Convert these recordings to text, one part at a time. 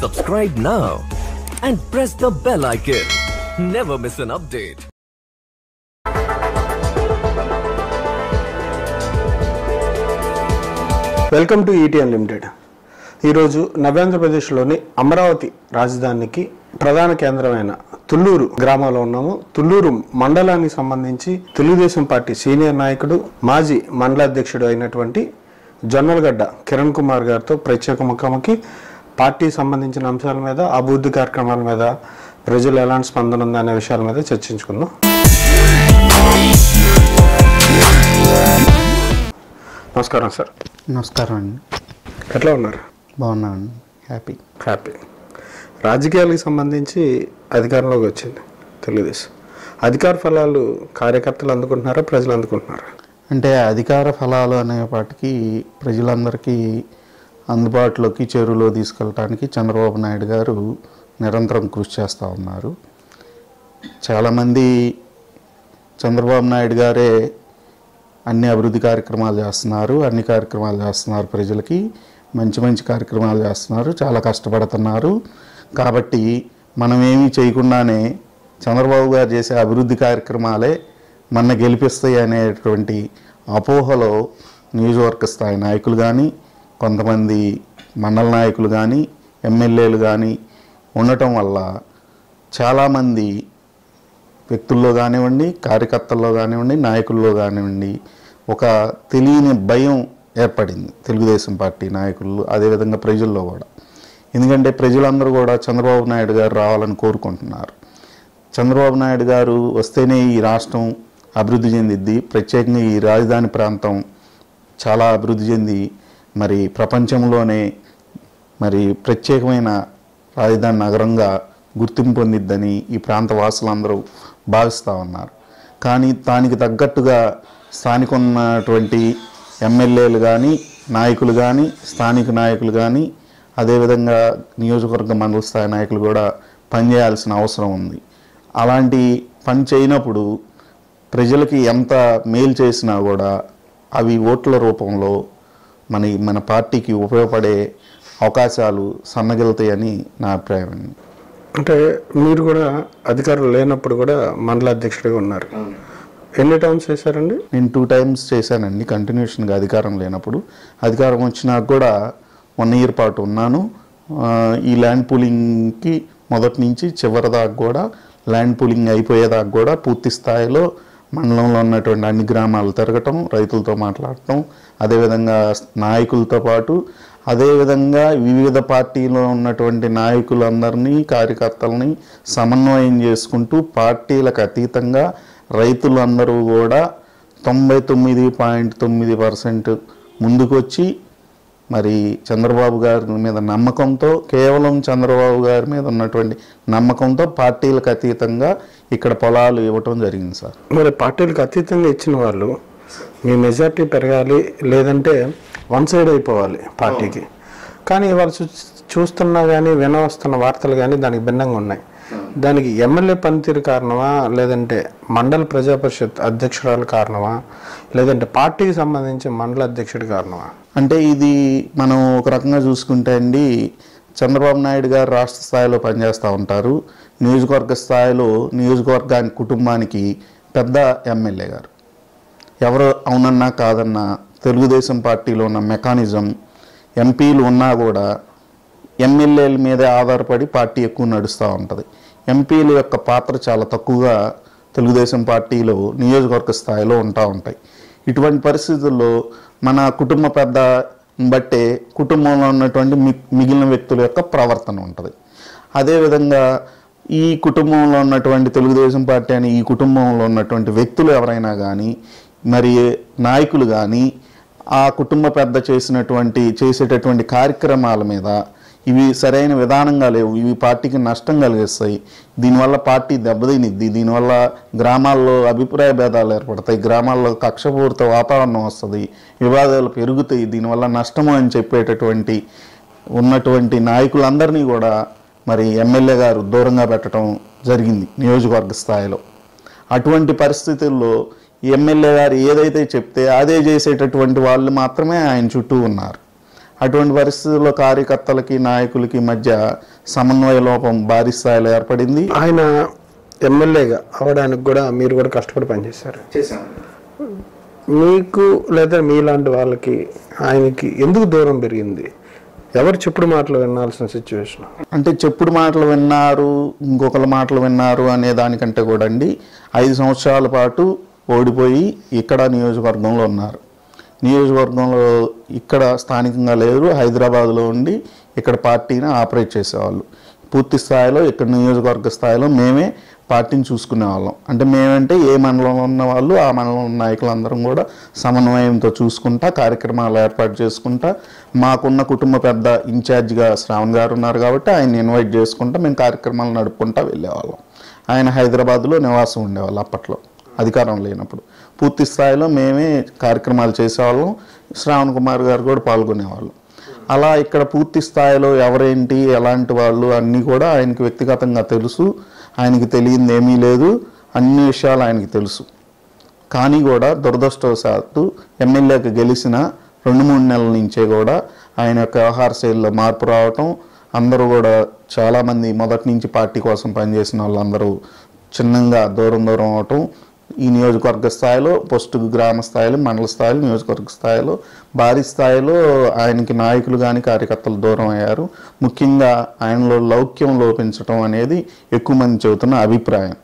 Subscribe now and press the bell icon. Never miss an update. Welcome to ET unlimited. ఈరోజు నవ్యాంధ్రప్రదేశ్లోని అమరావతి రాజధానికి ప్రధాన కేంద్రమైన తుళ్ళూరు గ్రామంలో ఉన్నాము. తుళ్ళూరు మండలానికి సంబంధించి తెలుగుదేశం పార్టీ సీనియర్ నాయకుడు మాజీ మండలాధ్యక్షుడు అయినటువంటి జొన్నలగడ్డ కిరణ్ కుమార్ గారితో ప్రత్యేక ముఖాముఖి పార్టీకి సంబంధించిన అంశాల మీద, అభివృద్ధి కార్యక్రమాల మీద, ప్రజలు ఎలాంటి స్పందన ఉంది అనే విషయాల మీద చర్చించుకుందాం. నమస్కారం సార్. నమస్కారం అండి. ఎట్లా ఉన్నారు? బాగున్నామండి. హ్యాపీ. రాజకీయాలకు సంబంధించి అధికారంలోకి వచ్చింది తెలుగుదేశం. అధికార ఫలాలు కార్యకర్తలు అందుకుంటున్నారా, ప్రజలు అందుకుంటున్నారా? అంటే అధికార ఫలాలు అనేపాటికి ప్రజలందరికీ అందుబాటులోకి చెరువులో తీసుకెళ్ళటానికి చంద్రబాబు నాయుడు గారు నిరంతరం కృషి చేస్తూ ఉన్నారు. చాలామంది చంద్రబాబు నాయుడు గారే అన్ని అభివృద్ధి కార్యక్రమాలు చేస్తున్నారు, అన్ని కార్యక్రమాలు చేస్తున్నారు, ప్రజలకి మంచి మంచి కార్యక్రమాలు చేస్తున్నారు, చాలా కష్టపడుతున్నారు. కాబట్టి మనం ఏమీ చేయకుండానే చంద్రబాబు గారు చేసే అభివృద్ధి కార్యక్రమాలే మన గెలిపిస్తాయి అనేటువంటి అపోహలో నియోజకవర్గ స్థాయి నాయకులు కానీ, కొంతమంది మండల నాయకులు కానీ, ఎమ్మెల్యేలు కానీ ఉండటం వల్ల చాలామంది వ్యక్తుల్లో కానివ్వండి, కార్యకర్తల్లో కానివ్వండి, నాయకుల్లో కానివ్వండి ఒక తెలియని భయం ఏర్పడింది తెలుగుదేశం పార్టీ నాయకులు, అదేవిధంగా ప్రజల్లో కూడా. ఎందుకంటే ప్రజలందరూ కూడా చంద్రబాబు నాయుడు గారు రావాలని కోరుకుంటున్నారు. చంద్రబాబు నాయుడు గారు వస్తేనే ఈ రాష్ట్రం అభివృద్ధి చెందిద్ది, ప్రత్యేకంగా ఈ రాజధాని ప్రాంతం చాలా అభివృద్ధి చెంది మరి ప్రపంచంలోనే మరి ప్రత్యేకమైన రాజధాని నగరంగా గుర్తింపు పొందిద్దని ఈ ప్రాంత వాసులందరూ భావిస్తూ ఉన్నారు. కానీ దానికి తగ్గట్టుగా స్థానిక ఉన్నటువంటి ఎమ్మెల్యేలు కానీ, నాయకులు కానీ, స్థానిక నాయకులు కానీ, అదేవిధంగా నియోజకవర్గ మండల స్థాయి నాయకులు కూడా పనిచేయాల్సిన అవసరం ఉంది. అలాంటి పని చేయనప్పుడు ప్రజలకి ఎంత మేలు చేసినా కూడా అవి ఓట్ల రూపంలో మన పార్టీకి ఉపయోగపడే అవకాశాలు సన్నగిలుతాయని నా అభిప్రాయం అండి. అంటే మీరు కూడా అధికారులు లేనప్పుడు కూడా మండల అధ్యక్షుడిగా ఉన్నారు. ఎన్ని టైమ్స్ చేశారండి? నేను 2 times చేశానండి కంటిన్యూషన్గా. అధికారం లేనప్పుడు, అధికారం వచ్చినాక కూడా 1 year పాటు ఉన్నాను. ఈ ల్యాండ్ పూలింగ్కి మొదటి నుంచి చివరి దాకా కూడా, ల్యాండ్ పూలింగ్ అయిపోయేదాకా కూడా పూర్తి స్థాయిలో మండలంలో ఉన్నటువంటి అన్ని గ్రామాలు తిరగటం, రైతులతో మాట్లాడటం, అదేవిధంగా నాయకులతో పాటు, అదేవిధంగా వివిధ పార్టీలో ఉన్నటువంటి నాయకులందరినీ, కార్యకర్తలని సమన్వయం చేసుకుంటూ పార్టీలకు అతీతంగా రైతులందరూ కూడా 99.9% ముందుకొచ్చి మరి చంద్రబాబు గారి మీద నమ్మకంతో, కేవలం చంద్రబాబు గారి మీద ఉన్నటువంటి నమ్మకంతో పార్టీలకు అతీతంగా ఇక్కడ పొలాలు ఇవ్వటం జరిగింది సార్. మరి పార్టీలకు అతీతంగా ఇచ్చిన వాళ్ళు మీ మెజార్టీ పెరగాలి, లేదంటే వన్ సైడ్ అయిపోవాలి పార్టీకి. కానీ వాళ్ళు చూస్తున్నా కానీ, వినవస్తున్న వార్తలు కానీ దానికి భిన్నంగా ఉన్నాయి. దానికి ఎమ్మెల్యే పనితీరు కారణమా, లేదంటే మండల ప్రజా పరిషత్ అధ్యక్షురాలు కారణమా, లేదంటే పార్టీకి సంబంధించి మండల అధ్యక్షుడి కారణమా? అంటే ఇది మనం ఒక రకంగా చూసుకుంటే అండి, చంద్రబాబు నాయుడు గారు రాష్ట్ర స్థాయిలో పనిచేస్తూ ఉంటారు. నియోజకవర్గ స్థాయిలో నియోజకవర్గానికి, కుటుంబానికి పెద్ద ఎమ్మెల్యే గారు. ఎవరు అవునన్నా కాదన్నా తెలుగుదేశం పార్టీలో ఉన్న మెకానిజం, ఎంపీలు ఉన్నా కూడా ఎమ్మెల్యేల మీదే ఆధారపడి పార్టీ ఎక్కువ నడుస్తూ ఉంటుంది. ఎంపీల యొక్క పాత్ర చాలా తక్కువగా తెలుగుదేశం పార్టీలో నియోజకవర్గ స్థాయిలో ఉంటాయి. ఇటువంటి పరిస్థితుల్లో మన కుటుంబ పెద్ద బట్టే కుటుంబంలో ఉన్నటువంటి మిగిలిన వ్యక్తుల యొక్క ప్రవర్తన ఉంటుంది. అదేవిధంగా ఈ కుటుంబంలో ఉన్నటువంటి తెలుగుదేశం పార్టీ అని ఈ కుటుంబంలో ఉన్నటువంటి వ్యక్తులు ఎవరైనా కానీ, మరి నాయకులు కానీ ఆ కుటుంబ పెద్ద చేసేటటువంటి కార్యక్రమాల మీద ఇవి సరైన విధానంగా లేవు, ఇవి పార్టీకి నష్టం కలిగిస్తాయి, దీనివల్ల పార్టీ దెబ్బతినిద్ది, దీనివల్ల గ్రామాల్లో అభిప్రాయ భేదాలు ఏర్పడతాయి, గ్రామాల్లో కక్షపూరిత వాతావరణం వస్తుంది, వివాదాలు పెరుగుతాయి, దీనివల్ల నష్టము అని చెప్పేటటువంటి ఉన్నటువంటి నాయకులందరినీ కూడా మరి ఎమ్మెల్యే గారు దూరంగా పెట్టడం జరిగింది నియోజకవర్గ స్థాయిలో. అటువంటి పరిస్థితుల్లో ఎమ్మెల్యే గారు ఏదైతే చెప్తే అదే చేసేటటువంటి వాళ్ళు మాత్రమే ఆయన చుట్టూ ఉన్నారు. అటువంటి పరిస్థితుల్లో కార్యకర్తలకి నాయకులకి మధ్య సమన్వయ లోపం భారీ స్థాయిలో ఏర్పడింది. ఆయన ఎమ్మెల్యేగా అవడానికి కూడా మీరు కూడా కష్టపడి పనిచేశారు. మీకు లేదా మీలాంటి వాళ్ళకి ఆయనకి ఎందుకు దూరం పెరిగింది? ఎవరు చెప్పుడు మాటలు వినాల్సిన సిచ్యువేషన్? అంటే చెప్పుడు మాటలు విన్నారు, ఇంకొకరి మాటలు విన్నారు అనే దానికంటే కూడా అండి 5 సంవత్సరాల పాటు ఓడిపోయి ఇక్కడ నియోజకవర్గంలో ఉన్నారు. నియోజకవర్గంలో ఇక్కడ స్థానికంగా లేరు, హైదరాబాద్లో ఉండి ఇక్కడ పార్టీని ఆపరేట్ చేసేవాళ్ళు. పూర్తి స్థాయిలో ఇక్కడ నియోజకవర్గ స్థాయిలో మేమే పార్టీని చూసుకునే వాళ్ళం. అంటే మేమంటే ఏ మండలంలో ఉన్న వాళ్ళు ఆ మండలం నాయకులందరం కూడా సమన్వయంతో చూసుకుంటా కార్యక్రమాలు ఏర్పాటు చేసుకుంటా, మాకున్న కుటుంబ పెద్ద ఇన్ఛార్జిగా శ్రావణ్ గారు ఉన్నారు కాబట్టి ఆయన ఇన్వైట్ చేసుకుంటా మేము కార్యక్రమాలు నడుపుకుంటా వెళ్ళేవాళ్ళం. ఆయన హైదరాబాద్లో నివాసం ఉండేవాళ్ళు అప్పట్లో అధికారం లేనప్పుడు. పూర్తి స్థాయిలో మేమే కార్యక్రమాలు చేసేవాళ్ళం, శ్రావణ్ కుమార్ గారు కూడా పాల్గొనేవాళ్ళు. అలా ఇక్కడ పూర్తి స్థాయిలో ఎవరేంటి ఎలాంటి వాళ్ళు అన్నీ కూడా ఆయనకి వ్యక్తిగతంగా తెలుసు. ఆయనకి తెలియంది ఏమీ లేదు, అన్ని విషయాలు ఆయనకి తెలుసు. కానీ కూడా దురదృష్టవశాత్తు ఎమ్మెల్యేకి గెలిచిన 2-3 నెలల నుంచే కూడా ఆయన యొక్క వ్యవహార శైలిలో మార్పు రావటం, అందరూ కూడా చాలామంది మొదటి నుంచి పార్టీ కోసం పనిచేసిన వాళ్ళందరూ చిన్నగా దూరం అవటం, ఈ నియోజకవర్గ స్థాయిలో పోస్టు గ్రామ స్థాయిలో మండల స్థాయిలో నియోజకవర్గ స్థాయిలో భారీ స్థాయిలో ఆయనకి నాయకులు కానీ కార్యకర్తలు దూరం అయ్యారు. ముఖ్యంగా ఆయనలో లౌక్యం లోపించటం అనేది ఎక్కువ మంది చెబుతున్న అభిప్రాయం.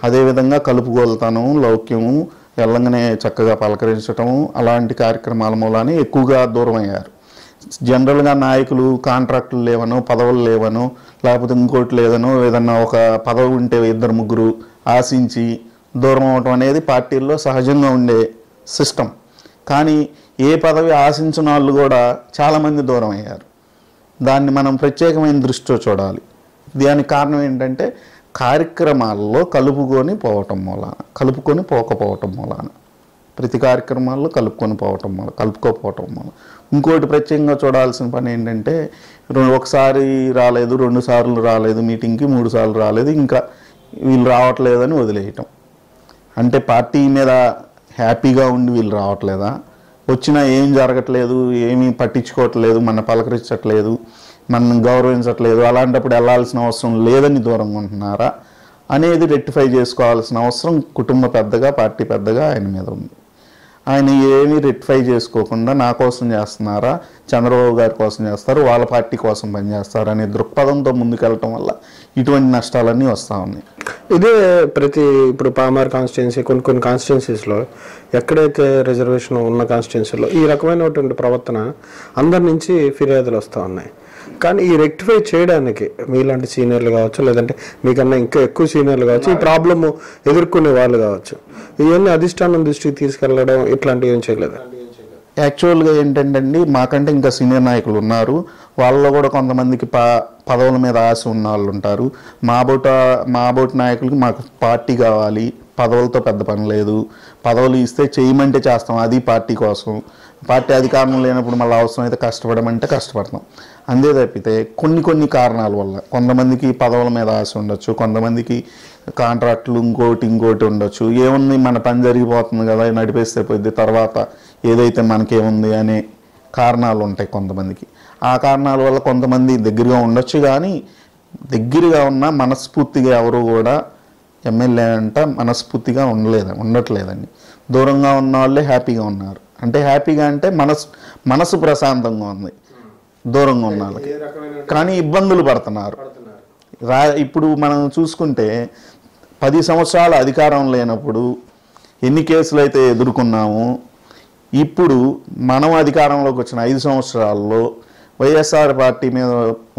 అదేవిధంగా కలుపుగోలుతనం, లౌక్యము, వెళ్ళంగానే చక్కగా పలకరించటం అలాంటి కార్యక్రమాల మూలానే ఎక్కువగా దూరం అయ్యారు. జనరల్గా నాయకులు కాంట్రాక్టులు లేవనో పదవులు లేవనో లేకపోతే ఇంకోటి లేదనో ఏదన్నా ఒక పదవి ఉంటే 2-3 ఆశించి దూరం అవటం అనేది పార్టీల్లో సహజంగా ఉండే సిస్టమ్. కానీ ఏ పదవి ఆశించిన వాళ్ళు కూడా చాలామంది దూరం అయ్యారు. దాన్ని మనం ప్రత్యేకమైన దృష్టితో చూడాలి. దానికి కారణం ఏంటంటే కార్యక్రమాల్లో కలుపుకొని పోకపోవటం మూలాన ప్రతి కార్యక్రమాల్లో కలుపుకోపోవటం మూలం. ఇంకోటి ప్రత్యేకంగా చూడాల్సిన పని ఏంటంటే ఒకసారి రాలేదు, 2 సార్లు రాలేదు మీటింగ్కి, 3 సార్లు రాలేదు, ఇంకా వీళ్ళు రావట్లేదని వదిలేయటం. అంటే పార్టీ మీద హ్యాపీగా ఉండి వీళ్ళు రావట్లేదా, వచ్చినా ఏం జరగట్లేదు, ఏమీ పట్టించుకోవట్లేదు, మన పలకరించట్లేదు, మనం గౌరవించట్లేదు, అలాంటప్పుడు వెళ్ళాల్సిన అవసరం లేదని దూరంగా ఉంటున్నారా అనేది రెక్టిఫై చేసుకోవాల్సిన అవసరం కుటుంబ పెద్దగా పార్టీ పెద్దగా ఆయన మీద ఉంది. ఆయన ఏమీ రెక్టిఫై చేసుకోకుండా నా కోసం చేస్తున్నారా, చంద్రబాబు గారి కోసం చేస్తారు, వాళ్ళ పార్టీ కోసం పనిచేస్తారు అనే దృక్పథంతో ముందుకెళ్ళటం వల్ల ఇటువంటి నష్టాలన్నీ వస్తూ ఉన్నాయి. ఇదే ఇప్పుడు పామర్ కాన్స్టిట్యున్సీ కొన్ని కాన్స్టిట్యున్సీస్లో ఎక్కడైతే రిజర్వేషన్ ఉన్న కాన్స్టిట్యున్సీలో ఈ రకమైనటువంటి ప్రవర్తన అందరి నుంచి ఫిర్యాదులు వస్తూ ఉన్నాయి. కానీ ఈ రెక్టిఫై చేయడానికి మీలాంటి సీనియర్లు కావచ్చు, లేదంటే మీకన్నా ఇంకా ఎక్కువ సీనియర్లు కావచ్చు, ఈ ప్రాబ్లము ఎదుర్కొనే వాళ్ళు కావచ్చు, ఇవన్నీ అధిష్టానం దృష్టికి తీసుకెళ్లడం ఇట్లాంటివి ఏం చేయలేదు. యాక్చువల్గా ఏంటంటే అండి, మాకంటే ఇంకా సీనియర్ నాయకులు ఉన్నారు. వాళ్ళలో కూడా కొంతమందికి పదవుల మీద ఆశ ఉన్న వాళ్ళు ఉంటారు. మా బోటి నాయకులకి మాకు పార్టీ కావాలి, పదవులతో పెద్ద పని లేదు, పదవులు ఇస్తే చేయమంటే చేస్తాం, అది పార్టీ కోసం. పార్టీ అధికారం లేనప్పుడు మళ్ళీ అవసరమైతే కష్టపడమంటే కష్టపడతాం. అంతే తప్పితే కొన్ని కారణాల వల్ల కొంతమందికి పదవుల మీద ఆశ ఉండొచ్చు, కొంతమందికి కాంట్రాక్టులు ఇంకోటి ఉండొచ్చు. ఏముంది, మన పని జరిగిపోతుంది కదా, నడిపేస్తే పోయింది, తర్వాత ఏదైతే మనకేముంది అనే కారణాలు ఉంటాయి కొంతమందికి. ఆ కారణాల వల్ల కొంతమంది దగ్గరగా ఉండొచ్చు, కానీ దగ్గరగా ఉన్న మనస్ఫూర్తిగా ఎవరు కూడా ఎమ్మెల్యే అంట మనస్ఫూర్తిగా ఉండట్లేదండి. దూరంగా ఉన్న వాళ్ళే హ్యాపీగా ఉన్నారు. అంటే హ్యాపీగా అంటే మనసు ప్రశాంతంగా ఉంది దూరంగా ఉన్న వాళ్ళకి, కానీ ఇబ్బందులు పడుతున్నారు. ఇప్పుడు మనం చూసుకుంటే 10 సంవత్సరాల అధికారం లేనప్పుడు ఎన్ని కేసులు అయితే ఎదుర్కొన్నాము, ఇప్పుడు మనం అధికారంలోకి వచ్చిన 5 సంవత్సరాల్లో వైఎస్ఆర్ పార్టీ మీద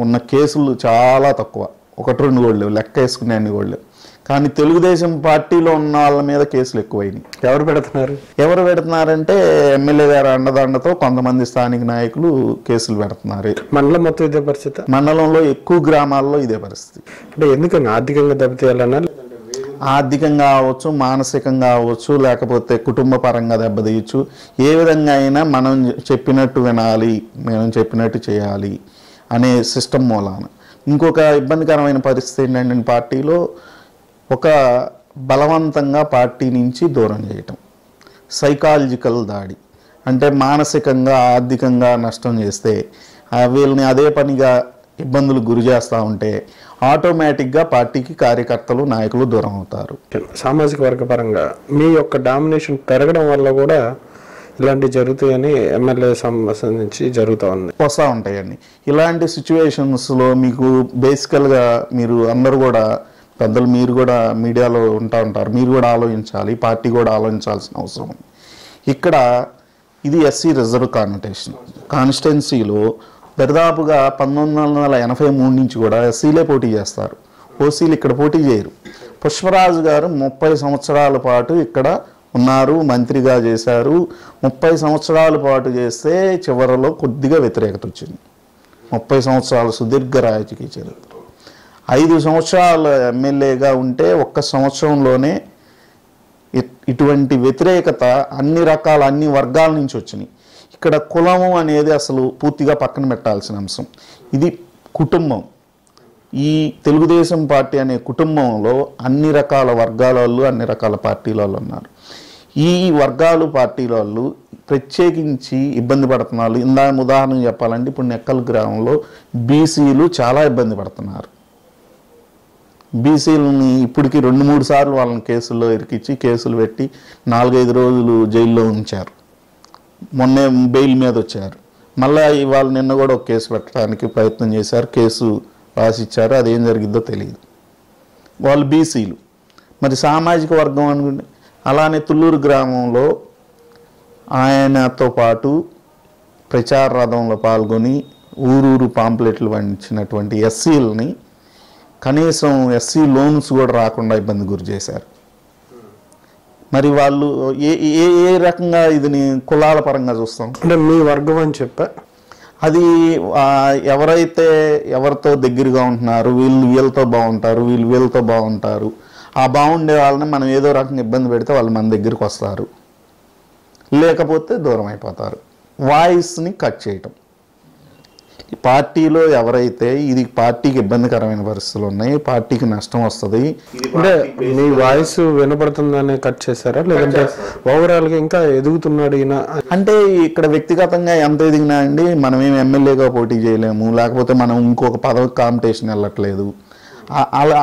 ఉన్న కేసులు చాలా తక్కువ, 1-2 కూడా లేవు, లెక్క వేసుకునే అన్ని కూడా లేవు. కానీ తెలుగుదేశం పార్టీలో ఉన్న వాళ్ళ మీద కేసులు ఎక్కువైనాయి. ఎవరు పెడుతున్నారంటే ఎమ్మెల్యే గారు అండదండతో కొంతమంది స్థానిక నాయకులు కేసులు పెడుతున్నారు. మండలం మొత్తం ఇదే పరిస్థితి, మండలంలో ఎక్కువ గ్రామాల్లో ఇదే పరిస్థితి. అంటే ఎందుకని ఆర్థికంగా దెబ్బతీయాలన్నా, ఆర్థికంగా అవ్వచ్చు, మానసికంగా అవ్వచ్చు, లేకపోతే కుటుంబ పరంగా దెబ్బతీయచ్చు. ఏ విధంగా అయినా మనం చెప్పినట్టు వినాలి, మనం చెప్పినట్టు చేయాలి అనే సిస్టమ్ మూలాన. ఇంకొక ఇబ్బందికరమైన పరిస్థితి ఏంటంటే పార్టీలో ఒక బలవంతంగా పార్టీ నుంచి దూరం చేయటం, సైకాలజికల్ దాడి. అంటే మానసికంగా ఆర్థికంగా నష్టం చేస్తే వీళ్ళని అదే పనిగా ఇబ్బందులు గురి చేస్తూ ఉంటే ఆటోమేటిక్గా పార్టీకి కార్యకర్తలు నాయకులు దూరం అవుతారు. సామాజిక వర్గ పరంగా మీ యొక్క డామినేషన్ పెరగడం వల్ల కూడా ఇలాంటివి జరుగుతాయని ఎమ్మెల్యే సంబంధించి జరుగుతూ ఉంది, వస్తూ ఉంటాయండి. ఇలాంటి సిచ్యువేషన్స్లో మీకు బేసికల్గా మీరు అందరూ కూడా పెద్దలు, మీరు కూడా మీడియాలో ఉంటారు, మీరు కూడా ఆలోచించాలి, పార్టీ కూడా ఆలోచించాల్సిన అవసరం ఉంది. ఇక్కడ ఇది ఎస్సీ రిజర్వ్ కాన్స్టిట్యున్సీలో దరిదాపుగా 1983 నుంచి కూడా ఎస్సీలే పోటీ చేస్తారు, ఓసీలు ఇక్కడ పోటీ చేయరు. పుష్పరాజు గారు 30 సంవత్సరాల పాటు ఇక్కడ ఉన్నారు, మంత్రిగా చేశారు. 30 సంవత్సరాల పాటు చేస్తే చివరిలో కొద్దిగా వ్యతిరేకత వచ్చింది. 30 సంవత్సరాల సుదీర్ఘ రాజకీయ చరిత్ర. 5 సంవత్సరాలు ఎమ్మెల్యేగా ఉంటే ఒక్క సంవత్సరంలోనే ఇటువంటి వ్యతిరేకత అన్ని వర్గాల నుంచి వచ్చినాయి. ఇక్కడ కులము అనేది అసలు పూర్తిగా పక్కన పెట్టాల్సిన అంశం. ఇది కుటుంబం. ఈ తెలుగుదేశం పార్టీ అనే కుటుంబంలో అన్ని రకాల వర్గాల వాళ్ళు, అన్ని రకాల పార్టీల వాళ్ళు ఉన్నారు. ఈ వర్గాలు పార్టీల వాళ్ళు ప్రత్యేకించి ఇబ్బంది పడుతున్నారు. ఉదాహరణ చెప్పాలంటే ఇప్పుడు నెక్కల్ గ్రామంలో బీసీలు చాలా ఇబ్బంది పడుతున్నారు. బీసీలని ఇప్పటికి 2-3 సార్లు వాళ్ళని కేసుల్లో ఇరికిచ్చి కేసులు పెట్టి 4-5 రోజులు జైల్లో ఉంచారు. మొన్నే బెయిల్ మీద వచ్చారు. మళ్ళీ ఇవాళ నిన్న కూడా ఒక కేసు పెట్టడానికి ప్రయత్నం చేశారు, కేసు రాసిచ్చారు. అదేం జరిగిద్దో తెలియదు. వాళ్ళు బీసీలు. మరి సామాజిక వర్గం అనుకుంటే అలానే తుళ్ళూరు గ్రామంలో ఆయనతో పాటు ప్రచార రథంలో పాల్గొని ఊరూరు పాంప్లెట్లు వంచినటువంటి ఎస్సీలని కనీసం ఎస్సీ లోన్స్ కూడా రాకుండా ఇబ్బంది గురి చేశారు. మరి వాళ్ళు ఏ రకంగా ఇది కులాల పరంగా చూస్తాం అంటే మీ వర్గం అని చెప్పా, అది ఎవరైతే ఎవరితో దగ్గరగా ఉంటున్నారు, వీళ్ళతో బాగుంటారు, వీళ్ళతో బాగుంటారు, ఆ బాగుండే వాళ్ళని మనం ఏదో రకంగా ఇబ్బంది పెడితే వాళ్ళు మన దగ్గరికి వస్తారు, లేకపోతే దూరం అయిపోతారు. వాయిస్ని కట్ చేయటం. పార్టీలో ఎవరైతే ఇది పార్టీకి ఇబ్బందికరమైన పరిస్థితులు ఉన్నాయి, పార్టీకి నష్టం వస్తుంది అంటే మీ వాయిస్ వినపడుతుందని కట్ చేశారా, లేదంటే ఓవరాల్గా ఇంకా ఎదుగుతున్నాడు ఈయన అంటే ఇక్కడ వ్యక్తిగతంగా ఎంత ఎదిగినా అండి, మనం ఏం ఎమ్మెల్యేగా పోటీ చేయలేము, లేకపోతే మనం ఇంకొక పదవి కాంపిటీషన్ వెళ్ళట్లేదు,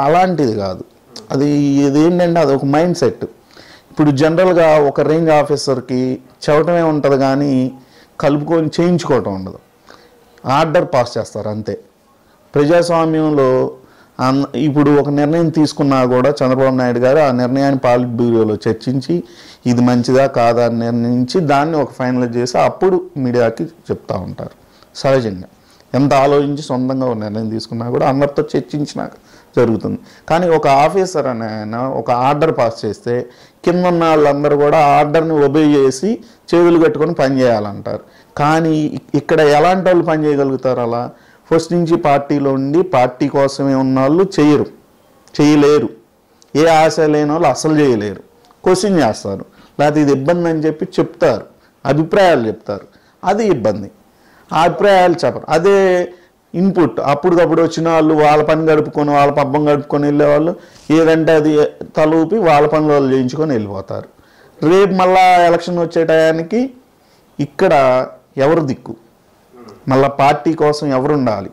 అలాంటిది కాదు. అది ఇదేంటంటే అది ఒక మైండ్ సెట్. ఇప్పుడు జనరల్గా ఒక రేంజ్ ఆఫీసర్కి చెప్పటమే ఉంటుంది కానీ కలుపుకొని చేయించుకోవటం ఉండదు. ఆర్డర్ పాస్ చేస్తారు అంతే. ప్రజాస్వామ్యంలో ఇప్పుడు ఒక నిర్ణయం తీసుకున్నా కూడా చంద్రబాబు నాయుడు గారు ఆ నిర్ణయాన్ని పాలిట్ బ్యూరోలో చర్చించి ఇది మంచిదా కాదా అని నిర్ణయించి దాన్ని ఒక ఫైనలైజ్ చేసి అప్పుడు మీడియాకి చెప్తూ ఉంటారు. సహజంగా ఎంత ఆలోచించి సొంతంగా ఒక నిర్ణయం తీసుకున్నా కూడా అందరితో చర్చించినాక జరుగుతుంది. కానీ ఒక ఆఫీసర్ అని ఆయన ఒక ఆర్డర్ పాస్ చేస్తే కింద ఉన్న వాళ్ళందరూ కూడా ఆర్డర్ని ఒబే చేసి చేతులు కట్టుకొని పనిచేయాలంటారు. కానీ ఇక్కడ ఎలాంటి వాళ్ళు పని చేయగలుగుతారు? అలా ఫస్ట్ నుంచి పార్టీలో ఉండి పార్టీ కోసమే ఉన్న వాళ్ళు చేయలేరు. ఏ ఆశ లేని వాళ్ళు అసలు చేయలేరు. క్వశ్చన్ చేస్తారు, లేకపోతే ఇది ఇబ్బంది అని చెప్పి చెప్తారు, అభిప్రాయాలు చెప్తారు, అది ఇబ్బంది. ఆ అభిప్రాయాలు చెప్పరు, అదే ఇన్పుట్. అప్పటికప్పుడు వచ్చిన వాళ్ళు వాళ్ళ పని గడుపుకొని వాళ్ళ పబ్బం గడుపుకొని వెళ్ళేవాళ్ళు ఏదంటే అది తలూపి వాళ్ళ పనులు వాళ్ళు చేయించుకొని వెళ్ళిపోతారు. రేపు మళ్ళా ఎలక్షన్ వచ్చే టయానికి ఇక్కడ ఎవరు దిక్కు, మళ్ళీ పార్టీ కోసం ఎవరు ఉండాలి,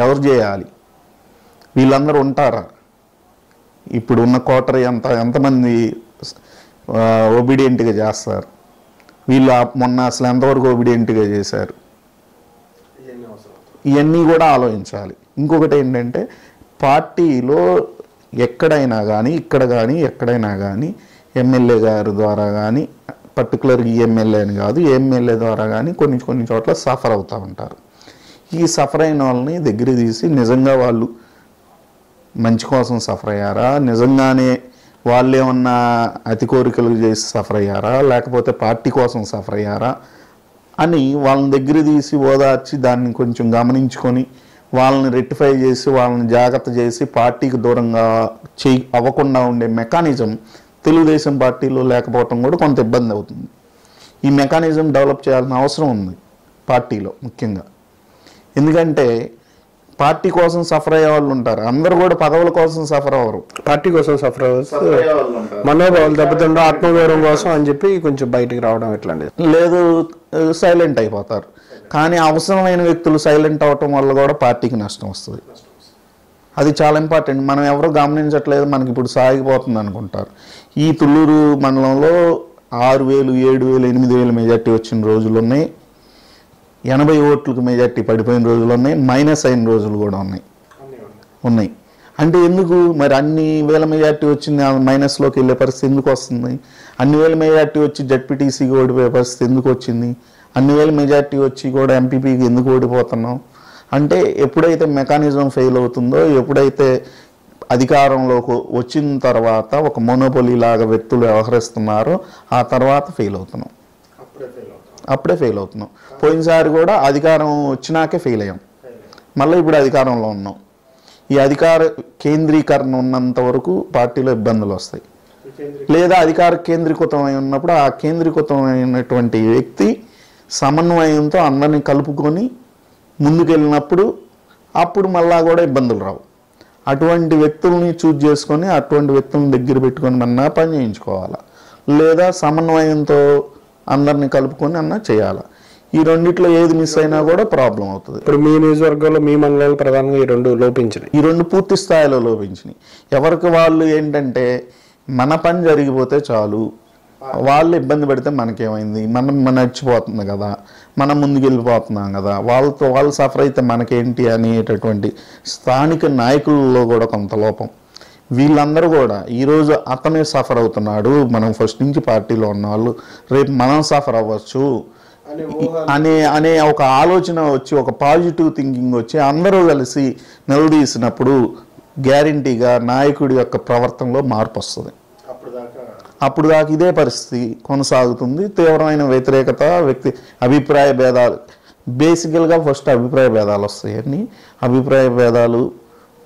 ఎవరు చేయాలి, వీళ్ళందరూ ఉంటారా? ఇప్పుడు ఉన్న కోటరీ ఎంతమంది ఒబీడియంట్గా చేస్తారు? వీళ్ళు మొన్న అసలు ఎంతవరకు ఒబీడియంట్గా చేశారు? ఇవన్నీ కూడా ఆలోచించాలి. ఇంకొకటి ఏంటంటే పార్టీలో ఎక్కడైనా కానీ ఇక్కడ కానీ ఎక్కడైనా కానీ ఎమ్మెల్యే గారి ద్వారా కానీ పర్టికులర్ ఈ ఎమ్మెల్యే అని కాదు, ఎమ్మెల్యే ద్వారా కానీ కొన్ని చోట్ల సఫర్ అవుతూ ఉంటారు. ఈ సఫర్ అయిన వాళ్ళని దగ్గర తీసి నిజంగా వాళ్ళు మంచి కోసం సఫర్ అయ్యారా, నిజంగానే వాళ్ళు ఏమన్నా అతి కోరికలు చేసి సఫర్ అయ్యారా, లేకపోతే పార్టీ కోసం సఫర్ అయ్యారా అని వాళ్ళని దగ్గర తీసి ఓదార్చి దాన్ని కొంచెం గమనించుకొని వాళ్ళని రెక్టిఫై చేసి వాళ్ళని జాగ్రత్త చేసి పార్టీకి దూరంగా అవ్వకుండా ఉండే మెకానిజం తెలుగుదేశం పార్టీలో లేకపోవటం కూడా కొంత ఇబ్బంది అవుతుంది. ఈ మెకానిజం డెవలప్ చేయాల్సిన అవసరం ఉంది పార్టీలో ముఖ్యంగా. ఎందుకంటే పార్టీ కోసం సఫర్ అయ్యే వాళ్ళు ఉంటారు, అందరూ కూడా పదవుల కోసం సఫర్ అవ్వరు, పార్టీ కోసం సఫర్ అవ్వచ్చు, మనోభావాలు దెబ్బతిండో ఆత్మగౌరవం కోసం అని చెప్పి కొంచెం బయటికి రావడం ఎట్లాంటిది లేదు. సైలెంట్ అయిపోతారు. కానీ అవసరమైన వ్యక్తులు సైలెంట్ అవటం వల్ల కూడా పార్టీకి నష్టం వస్తుంది. అది చాలా ఇంపార్టెంట్. మనం ఎవరు గమనించట్లేదు, మనకి ఇప్పుడు సాగిపోతుంది అనుకుంటారు. ఈ తుళ్ళూరు మండలంలో 6,000, 7,000, 8,000 మెజార్టీ వచ్చిన రోజులు ఉన్నాయి. 80 ఓట్లకు మెజార్టీ పడిపోయిన రోజులు ఉన్నాయి. మైనస్ అయిన రోజులు కూడా ఉన్నాయి. అంటే ఎందుకు మరి అన్ని వేల మెజార్టీ వచ్చింది మైనస్లోకి వెళ్ళే పరిస్థితి ఎందుకు వస్తుంది? అన్ని వేల మెజార్టీ వచ్చి జడ్పీటీసీకి ఓడిపోయే పరిస్థితి ఎందుకు వచ్చింది? అన్ని వేల మెజార్టీ వచ్చి కూడా ఎంపీపీకి ఎందుకు ఓడిపోతున్నాం అంటే ఎప్పుడైతే మెకానిజం ఫెయిల్ అవుతుందో, ఎప్పుడైతే అధికారంలోకి వచ్చిన తర్వాత ఒక మోనోపోలీ లాగా వ్యక్తులు వ్యవహరిస్తున్నారో ఆ తర్వాత అప్పుడే ఫెయిల్ అవుతున్నాం. పోయినసారి కూడా అధికారం వచ్చినాకే ఫెయిల్ అయ్యాం. మళ్ళీ ఇప్పుడు అధికారంలో ఉన్నాం. ఈ అధికార కేంద్రీకరణ ఉన్నంత వరకు పార్టీలో ఇబ్బందులు వస్తాయి. లేదా అధికార కేంద్రీకృతమై ఉన్నప్పుడు ఆ కేంద్రీకృతమైనటువంటి వ్యక్తి సమన్వయంతో అందరినీ కలుపుకొని ముందుకెళ్ళినప్పుడు అప్పుడు మళ్ళా కూడా ఇబ్బందులు రావు. అటువంటి వ్యక్తుల్ని చూజ్ చేసుకొని అటువంటి వ్యక్తులను దగ్గర పెట్టుకొని అన్నా పని చేయించుకోవాలా, లేదా సమన్వయంతో అందరినీ కలుపుకొని అన్నా చేయాలా. ఈ రెండిట్లో ఏది మిస్ అయినా కూడా ప్రాబ్లం అవుతుంది. ఇప్పుడు మీ నియోజకవర్గంలో మీ మండలాలు ప్రధానంగా ఈ రెండు లోపించినాయి. ఈ రెండు పూర్తి స్థాయిలో లోపించినాయి. ఎవరికి వాళ్ళు ఏంటంటే మన పని జరిగిపోతే చాలు, వాళ్ళు ఇబ్బంది పెడితే మనకేమైంది, మనం నడిచిపోతుంది కదా, మనం ముందుకు వెళ్ళిపోతున్నాం కదా, వాళ్ళు సఫర్ అయితే మనకేంటి అనేటటువంటి స్థానిక నాయకుల్లో కూడా కొంత లోపం. వీళ్ళందరూ కూడా ఈరోజు అతనే సఫర్ అవుతున్నాడు, మనం ఫస్ట్ నుంచి పార్టీలో ఉన్న వాళ్ళు రేపు మనం సఫర్ అవ్వచ్చు అనే ఒక ఆలోచన వచ్చి, ఒక పాజిటివ్ థింకింగ్ వచ్చి అందరూ కలిసి నిలదీసినప్పుడు గ్యారంటీగా నాయకుడి యొక్క ప్రవర్తనలో మార్పు వస్తుంది. అప్పుడు దాకా ఇదే పరిస్థితి కొనసాగుతుంది. తీవ్రమైన వ్యతిరేకత, అభిప్రాయ భేదాలు, బేసికల్గా ఫస్ట్ అభిప్రాయ భేదాలు వస్తాయని, అభిప్రాయ భేదాలు,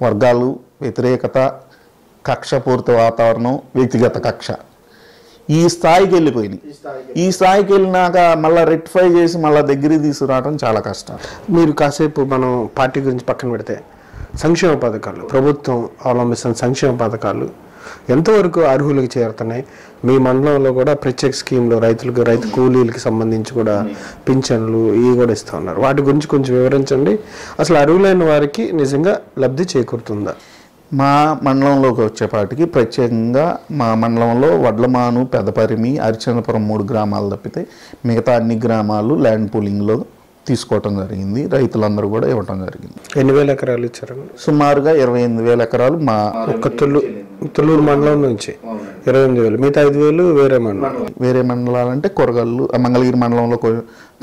వర్గాలు, వ్యతిరేకత, కక్షపూరిత వాతావరణం, వ్యక్తిగత కక్ష ఈ స్థాయికి వెళ్ళిపోయినాయి. ఈ స్థాయికి వెళ్ళినాక మళ్ళీ రెక్టిఫై చేసి మళ్ళీ దగ్గరికి తీసుకురావడం చాలా కష్టం. మీరు కాసేపు మనం పార్టీ గురించి పక్కన పెడితే సంక్షేమ పథకాలు, ప్రభుత్వం అవలంబిస్తున్న సంక్షేమ పథకాలు ఎంతవరకు అర్హులకు చేరుతున్నాయి? మీ మండలంలో కూడా ప్రత్యేక స్కీమ్లో రైతు కూలీలకి సంబంధించి కూడా పింఛన్లు ఇవి కూడా ఇస్తూ ఉన్నారు. వాటి గురించి కొంచెం వివరించండి. అసలు అర్హులైన వారికి నిజంగా లబ్ధి చేకూరుతుందా? మా మండలంలోకి వచ్చేపాటికి ప్రత్యేకంగా మా మండలంలో వడ్లమాను, పెదపరిమి, అరిచంద్రపురం 3 గ్రామాలు తప్పితే మిగతా అన్ని గ్రామాలు ల్యాండ్ పూలింగ్లో తీసుకోవటం జరిగింది. రైతులందరూ కూడా ఇవ్వటం జరిగింది. ఎన్ని వేల ఎకరాలు ఇచ్చారు? సుమారుగా 28,000 ఎకరాలు మా ఒక్క తుళ్ళూరు మండలం నుంచి 28,000, మిగతా 5,000 వేరే మండలాలంటే కొరగల్లు, మంగళగిరి మండలంలో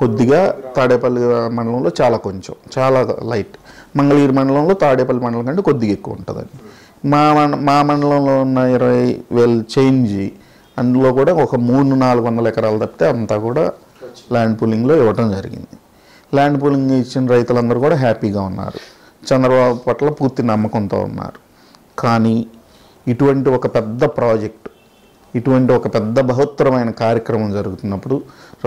కొద్దిగా, తాడేపల్లి మండలంలో చాలా లైట్, మంగళగిరి మండలంలో తాడేపల్లి మండలం కంటే కొద్దిగా ఎక్కువ ఉంటుందండి. మా మండలంలో ఉన్న 20,000 చేంజ్, అందులో కూడా ఒక 300-400 ఎకరాలు తప్పితే అంతా కూడా ల్యాండ్ పూలింగ్లో ఇవ్వటం జరిగింది. ల్యాండ్ పూలింగ్ ఇచ్చిన రైతులందరూ కూడా హ్యాపీగా ఉన్నారు, చంద్రబాబు పట్ల పూర్తి నమ్మకంతో ఉన్నారు. కానీ ఇటువంటి ఒక పెద్ద ప్రాజెక్ట్, ఇటువంటి ఒక పెద్ద బృహత్తరమైన కార్యక్రమం జరుగుతున్నప్పుడు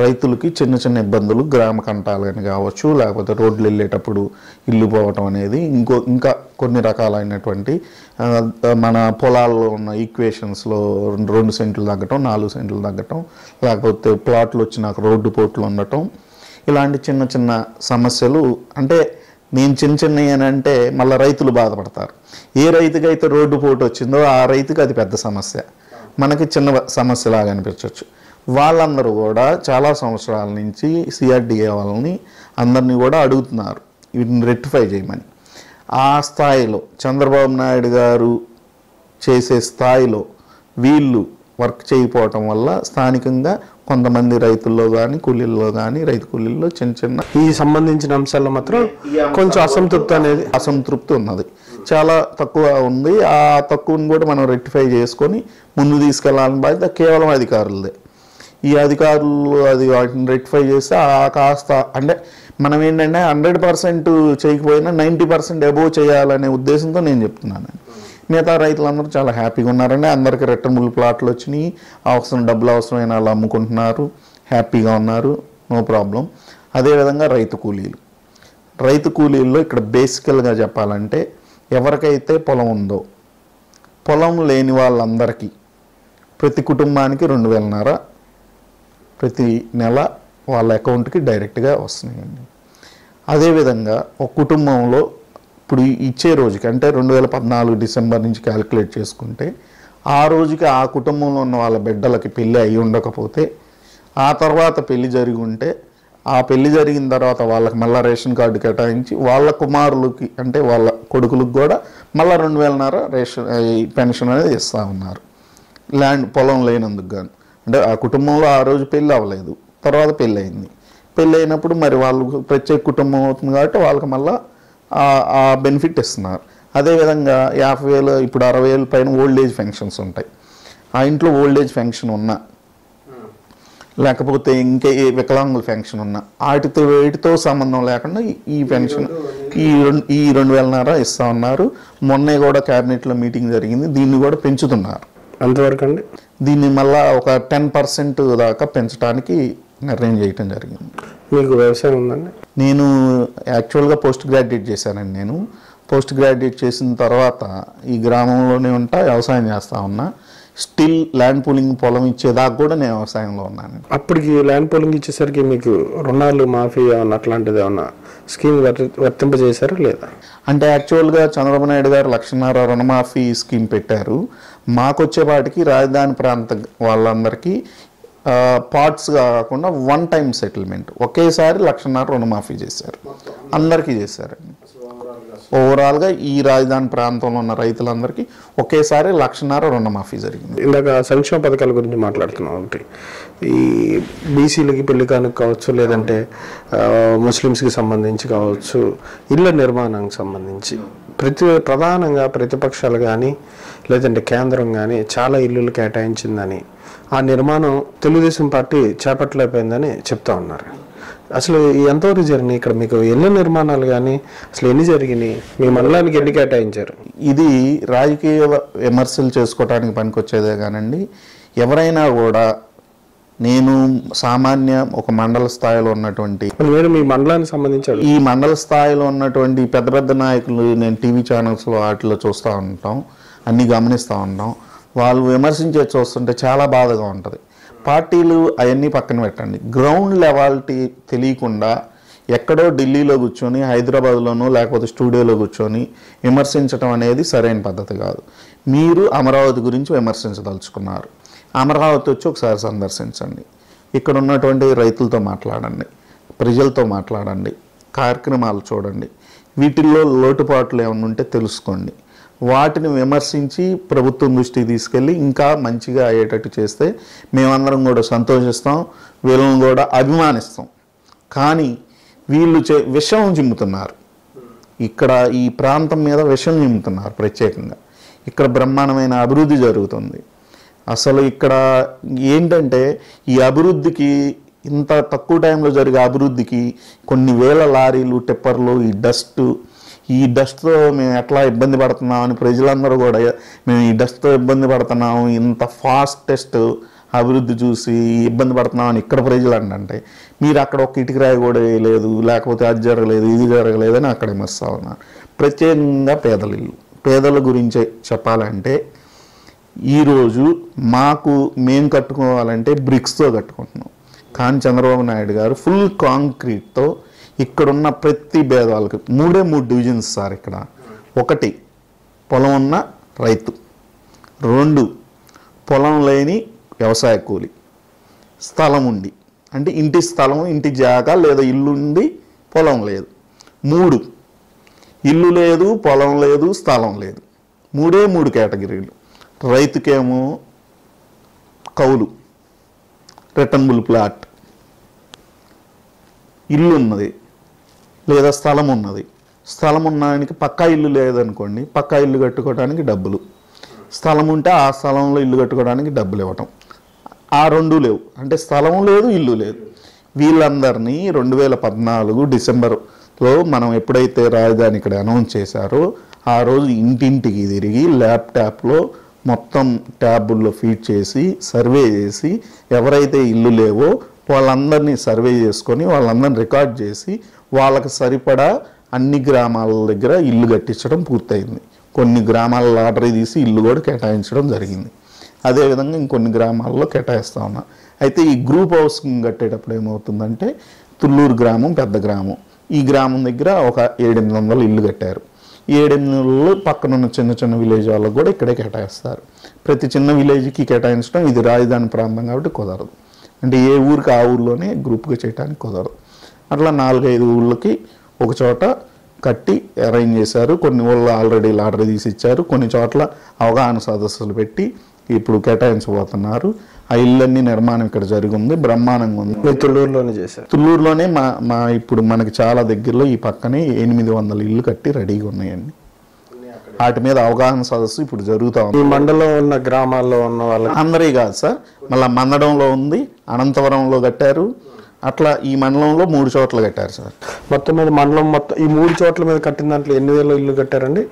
రైతులకి చిన్న చిన్న ఇబ్బందులు, గ్రామ కంటాలు అని కావచ్చు, లేకపోతే రోడ్లు వెళ్ళేటప్పుడు ఇల్లు పోవటం అనేది, ఇంకా కొన్ని రకాలైనటువంటి మన పొలాల్లో ఉన్న ఈక్వేషన్స్లో 2 సెంట్లు తగ్గటం, 4 సెంట్లు తగ్గటం, లేకపోతే ప్లాట్లు వచ్చినాక రోడ్డు పోట్లు ఉండటం, ఇలాంటి చిన్న చిన్న సమస్యలు. అంటే నేను చిన్నవి అని అంటే మళ్ళీ రైతులు బాధపడతారు. ఏ రైతుకైతే రోడ్డు పోటు వచ్చిందో ఆ రైతుకి అది పెద్ద సమస్య, మనకి చిన్న సమస్యలాగా అనిపించవచ్చు. వాళ్ళందరూ కూడా చాలా సంవత్సరాల నుంచి సిఆర్డిఏ వాళ్ళని అందరినీ కూడా అడుగుతున్నారు వీటిని రెక్టిఫై చేయమని. ఆ స్థాయిలో చంద్రబాబు నాయుడు గారు చేసే స్థాయిలో వీళ్ళు వర్క్ చేయకపోవటం వల్ల స్థానికంగా కొంతమంది రైతుల్లో కానీ కూలీల్లో కానీ, రైతు కూలీల్లో చిన్న ఈ సంబంధించిన అంశాల్లో మాత్రం కొంచెం అసంతృప్తి ఉన్నది, చాలా తక్కువ ఉంది. ఆ తక్కువని కూడా మనం రెక్టిఫై చేసుకొని ముందు తీసుకెళ్లాలని బాధ్యత కేవలం అధికారులదే. ఈ అధికారులు వాటిని రెక్టిఫై చేస్తే కాస్త, అంటే మనం ఏంటంటే 100% చేయకపోయినా 90% అబోవ్ చేయాలనే ఉద్దేశంతో నేను చెప్తున్నాను. మిగతా రైతులందరూ చాలా హ్యాపీగా ఉన్నారండి. అందరికీ రిటర్నబుల్ ప్లాట్లు వచ్చినాయి, డబ్బులు అవసరమైన వాళ్ళు అమ్ముకుంటున్నారు, హ్యాపీగా ఉన్నారు, నో ప్రాబ్లం. అదేవిధంగా రైతు కూలీల్లో ఇక్కడ బేసికల్గా చెప్పాలంటే ఎవరికైతే పొలం ఉందో, పొలం లేని వాళ్ళందరికీ ప్రతి కుటుంబానికి 2,500 ప్రతి నెల వాళ్ళ అకౌంట్కి డైరెక్ట్గా వస్తున్నాయండి. అదేవిధంగా ఒక కుటుంబంలో ఇప్పుడు ఇచ్చే రోజుకి అంటే 2014 డిసెంబర్ నుంచి క్యాలిక్యులేట్ చేసుకుంటే ఆ రోజుకి ఆ కుటుంబంలో ఉన్న వాళ్ళ బిడ్డలకి పెళ్ళి అయి ఉండకపోతే ఆ తర్వాత పెళ్లి జరిగి ఉంటే ఆ పెళ్లి జరిగిన తర్వాత వాళ్ళకి మళ్ళీ రేషన్ కార్డు కేటాయించి వాళ్ళ కుమారులకి అంటే వాళ్ళ కొడుకులకు కూడా మళ్ళీ 2000 రేషన్ పెన్షన్ అనేది ఇస్తూ ఉన్నారు. ల్యాండ్ పొలం లేనందుకు గాను అంటే ఆ కుటుంబంలో ఆ రోజు పెళ్ళి అవ్వలేదు, తర్వాత పెళ్ళి అయింది. పెళ్ళి అయినప్పుడు మరి వాళ్ళు ప్రత్యేక కుటుంబం అవుతుంది కాబట్టి వాళ్ళకి మళ్ళీ ఆ బెనిఫిట్ ఇస్తున్నారు. అదేవిధంగా 50,000 ఇప్పుడు 60,000 పైన ఓల్డ్ ఏజ్ ఫెన్షన్స్ ఉంటాయి. ఆ ఇంట్లో ఓల్డ్ ఏజ్ ఫెన్షన్ ఉన్నా లేకపోతే ఇంకా ఏ వికలాంగుల ఫెన్షన్ ఉన్నా వీటితో సంబంధం లేకుండా ఈ పెన్షన్ ఈ 2,000 ఇస్తూ ఉన్నారు. మొన్నే కూడా క్యాబినెట్లో మీటింగ్ జరిగింది, దీన్ని కూడా పెంచుతున్నారు. అంతవరకు అండి దీన్ని మళ్ళీ ఒక 10% దాకా పెంచడానికి నిర్ణయం చేయటం జరిగింది. మీకు వ్యవసాయం ఉందండి? నేను యాక్చువల్గా పోస్ట్ గ్రాడ్యుయేట్ చేశానండి. నేను పోస్ట్ గ్రాడ్యుయేట్ చేసిన తర్వాత ఈ గ్రామంలోనే ఉంటా, వ్యవసాయం చేస్తూ ఉన్నా. స్టిల్ ల్యాండ్ పూలింగ్ పొలం ఇచ్చేదాకా కూడా నేను వ్యవసాయంలో ఉన్నాను. అప్పటికి ల్యాండ్ పూలింగ్ ఇచ్చేసరికి మీకు రుణాలు మాఫీ ఏమన్నా అట్లాంటిది ఏమన్నా స్కీమ్ వర్తింపజేశారా లేదా? అంటే యాక్చువల్గా చంద్రబాబు నాయుడు గారు 1,00,000 రుణమాఫీ స్కీమ్ పెట్టారు. మాకు వచ్చేపాటికి రాజధాని ప్రాంత వాళ్ళందరికీ పార్ట్స్ కాకుండా 1 టైం సెటిల్మెంట్ ఒకేసారి 1,00,000 రుణమాఫీ చేశారు, అందరికీ చేశారండి. ఓవరాల్గా ఈ రాజధాని ప్రాంతంలో ఉన్న రైతులందరికీ ఒకేసారి 1,00,000 రుణమాఫీ జరిగింది. ఇందాక సంక్షేమ పథకాల గురించి మాట్లాడుతున్నాం. ఒకటి ఈ బీసీలకి పెళ్లి కానుక కావచ్చు, లేదంటే ముస్లిమ్స్కి సంబంధించి కావచ్చు, ఇళ్ళ నిర్మాణానికి సంబంధించి ప్రధానంగా ప్రతిపక్షాలు కానీ లేదంటే కేంద్రం కానీ చాలా ఇల్లులు కేటాయించిందని, ఆ నిర్మాణం తెలుగుదేశం పార్టీ చేపట్టలేకపోయిందని చెప్తా ఉన్నారు. అసలు ఎంతవరకు జరిగినాయి ఇక్కడ? మీకు ఎన్ని నిర్మాణాలు కానీ అసలు ఎన్ని జరిగినాయి? మీ మండలానికి ఎన్ని కేటాయించారు? ఇది రాజకీయ విమర్శలు చేసుకోవడానికి పనికొచ్చేదే కానండి. ఎవరైనా కూడా నేను సామాన్య ఒక మండల స్థాయిలో ఉన్నటువంటి మీరు మీ మండలానికి సంబంధించి ఈ మండల స్థాయిలో ఉన్నటువంటి పెద్ద పెద్ద నాయకులు నేను టీవీ ఛానల్స్లో వాటిలో చూస్తూ ఉంటాం, అన్నీ గమనిస్తూ ఉంటాం. వాళ్ళు విమర్శించే చూస్తుంటే చాలా బాధగా ఉంటుంది. పార్టీలు అవన్నీ పక్కన పెట్టండి, గ్రౌండ్ లెవాలిటీ తెలియకుండా ఎక్కడో ఢిల్లీలో కూర్చొని హైదరాబాద్లోనో లేకపోతే స్టూడియోలో కూర్చొని విమర్శించడం అనేది సరైన పద్ధతి కాదు. మీరు అమరావతి గురించి విమర్శించదలుచుకున్నారు, అమరావతి వచ్చి ఒకసారి సందర్శించండి, ఇక్కడ ఉన్నటువంటి రైతులతో మాట్లాడండి, ప్రజలతో మాట్లాడండి, కార్యక్రమాలు చూడండి, వీటిల్లో లోటుపాట్లు ఏమైనా ఉంటే తెలుసుకోండి. వాటిని విమర్శించి ప్రభుత్వం దృష్టికి తీసుకెళ్ళి ఇంకా మంచిగా అయ్యేటట్టు చేస్తే మేమందరం కూడా సంతోషిస్తాం, వీళ్ళని కూడా అభిమానిస్తాం. కానీ వీళ్ళు విషం చిమ్ముతున్నారు, ఇక్కడ ఈ ప్రాంతం మీద విషం చిమ్ముతున్నారు. ప్రత్యేకంగా ఇక్కడ బ్రహ్మాండమైన అభివృద్ధి జరుగుతుంది. అసలు ఇక్కడ ఏంటంటే ఈ అభివృద్ధికి ఇంత తక్కువ టైంలో జరిగే అభివృద్ధికి కొన్ని వేల లారీలు, టిప్పర్లు, ఈ డస్ట్తో మేము ఎట్లా ఇబ్బంది పడుతున్నామని ప్రజలందరూ కూడా మేము ఈ డస్ట్తో ఇబ్బంది పడుతున్నాము, ఇంత ఫాస్టెస్ట్ అభివృద్ధి చూసి ఇబ్బంది పడుతున్నామని ఇక్కడ ప్రజలు అంటే మీరు అక్కడ ఒక ఇటుకరాయి కూడా వేయలేదు, లేకపోతే అది జరగలేదు ఇది జరగలేదని అక్కడ విమర్శిస్తూ ఉన్నారు. ప్రత్యేకంగా పేదల గురించే చెప్పాలంటే ఈరోజు మేము కట్టుకోవాలంటే బ్రిక్స్తో కట్టుకుంటున్నాం. కానీ చంద్రబాబు నాయుడు గారు ఫుల్ కాంక్రీట్తో ఇక్కడున్న ప్రతి భేదాలకు 3 డివిజన్స్ సార్. ఇక్కడ 1 పొలం ఉన్న రైతు, 2 పొలం లేని వ్యవసాయ కూలి, స్థలం ఉండి అంటే ఇంటి స్థలం, ఇంటి జాగా లేదా ఇల్లు ఉండి పొలం లేదు, 3 ఇల్లు లేదు, పొలం లేదు, స్థలం లేదు. 3 కేటగిరీలు. రైతుకేమో కౌలు, రిటర్నబుల్ ప్లాట్, ఇల్లు ఉన్నది లేదా స్థలం ఉన్నది. స్థలం ఉన్నదానికి పక్కా ఇల్లు లేదనుకోండి, పక్కా ఇల్లు కట్టుకోవడానికి డబ్బులు, స్థలం ఉంటే ఆ స్థలంలో ఇల్లు కట్టుకోవడానికి డబ్బులు ఇవ్వటం. ఆ 2 లేవు, అంటే స్థలం లేదు, ఇల్లు లేదు. వీళ్ళందరినీ 2014 డిసెంబర్లో మనం ఎప్పుడైతే రాజధాని ఇక్కడ అనౌన్స్ చేశారో ఆ రోజు ఇంటింటికి తిరిగి ల్యాప్టాప్లో మొత్తం ట్యాబుల్లో ఫీడ్ చేసి సర్వే చేసి ఎవరైతే ఇల్లు లేవో వాళ్ళందరినీ సర్వే చేసుకొని వాళ్ళందరినీ రికార్డ్ చేసి వాళ్ళకి సరిపడా అన్ని గ్రామాల దగ్గర ఇల్లు కట్టించడం పూర్తయింది. కొన్ని గ్రామాల లాటరీ తీసి ఇల్లు కూడా కేటాయించడం జరిగింది. అదేవిధంగా ఇంకొన్ని గ్రామాల్లో కేటాయిస్తూ ఉన్నా. అయితే ఈ గ్రూప్ హౌసింగ్ కట్టేటప్పుడు ఏమవుతుందంటే తుళ్ళూరు గ్రామం పెద్ద గ్రామం, ఈ గ్రామం దగ్గర ఒక 700 ఇల్లు కట్టారు. ఈ 700 పక్కనున్న చిన్న చిన్న విలేజ్ వాళ్ళకు కూడా ఇక్కడే కేటాయిస్తారు. ప్రతి చిన్న విలేజ్కి కేటాయించడం ఇది రాజధాని ప్రాంతం కాబట్టి కుదరదు. అంటే ఏ ఊరికి ఆ ఊర్లోనే గ్రూప్గా చేయడానికి కుదరదు. అట్లా 4-5 ఊళ్ళకి ఒక చోట కట్టి అరేంజ్ చేశారు. కొన్ని ఊళ్ళో ఆల్రెడీ లాటరీ తీసి ఇచ్చారు, కొన్ని చోట్ల అవగాహన సదస్సులు పెట్టి ఇప్పుడు కేటాయించబోతున్నారు. ఆ ఇళ్ళన్నీ నిర్మాణం ఇక్కడ జరిగి ఉంది, బ్రహ్మాండంగా ఉంది. తుళ్ళూరులోనే చేశారు. తుళ్ళూరులోనే మా ఇప్పుడు మనకి చాలా దగ్గరలో ఈ పక్కనే 800 ఇళ్ళు కట్టి రెడీగా ఉన్నాయండి. వాటి మీద అవగాహన సదస్సు ఇప్పుడు జరుగుతూ ఉంది. ఈ మండలం ఉన్న గ్రామాల్లో ఉన్న వాళ్ళకి అందరే కాదు సార్, మళ్ళీ మందడంలో ఉంది, అనంతవరంలో కట్టారు, అట్లా ఈ మండలంలో 3 చోట్ల కట్టారు సార్. మొత్తం మీద మండలం మొత్తం ఈ 3 చోట్ల మీద కట్టిన దాంట్లో 8,000 ఇల్లు కట్టారండి.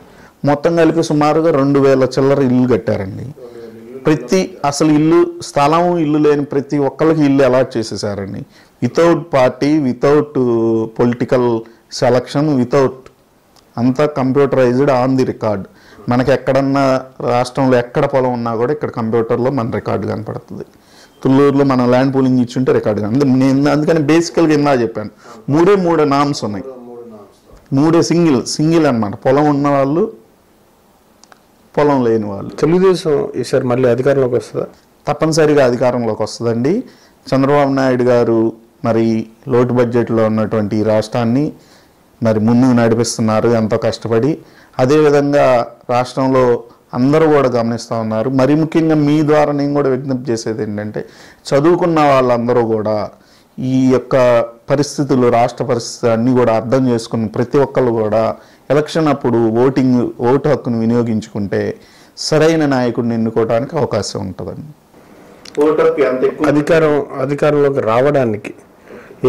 మొత్తం కలిపి సుమారుగా 2,000 చిల్లర ఇల్లు కట్టారండి. అసలు స్థలం ఇల్లు లేని ప్రతి ఒక్కరికి ఇల్లు అలాట్ చేసేసారండి. Without party, without political selection, without అంతా కంప్యూటరైజ్డ్ ఆన్ ది రికార్డ్. మనకి ఎక్కడన్నా రాష్ట్రంలో ఎక్కడ పొలం ఉన్నా కూడా ఇక్కడ కంప్యూటర్లో మన రికార్డు కనపడుతుంది. తుళ్ళూరులో మనం ల్యాండ్ పూలింగ్ ఇచ్చుంటే రికార్డు నేను అందుకని బేసికల్గా ఇందా చెప్పాను, 3 నామ్స్ ఉన్నాయి. 3 సింగిల్ అనమాట. పొలం ఉన్న వాళ్ళు, పొలం లేని వాళ్ళు. తెలుగుదేశం ఈసారి మళ్ళీ అధికారంలోకి వస్తుందా? తప్పనిసరిగా అధికారంలోకి వస్తుందండి. చంద్రబాబు నాయుడు గారు మరి లోటు బడ్జెట్లో ఉన్నటువంటి ఈ రాష్ట్రాన్ని మరి ముందుకు నడిపిస్తున్నారు ఎంతో కష్టపడి. అదేవిధంగా రాష్ట్రంలో అందరూ కూడా గమనిస్తూ ఉన్నారు. మరి ముఖ్యంగా మీ ద్వారా నేను కూడా విజ్ఞప్తి చేసేది ఏంటంటే, చదువుకున్న వాళ్ళందరూ కూడా ఈ యొక్క పరిస్థితులు, రాష్ట్ర పరిస్థితులు అన్నీ కూడా అర్థం చేసుకుని ప్రతి ఒక్కళ్ళు కూడా ఎలక్షన్ అప్పుడు ఓటు హక్కును వినియోగించుకుంటే సరైన నాయకుడిని ఎన్నుకోవడానికి అవకాశం ఉంటుందండి. అధికారంలోకి రావడానికి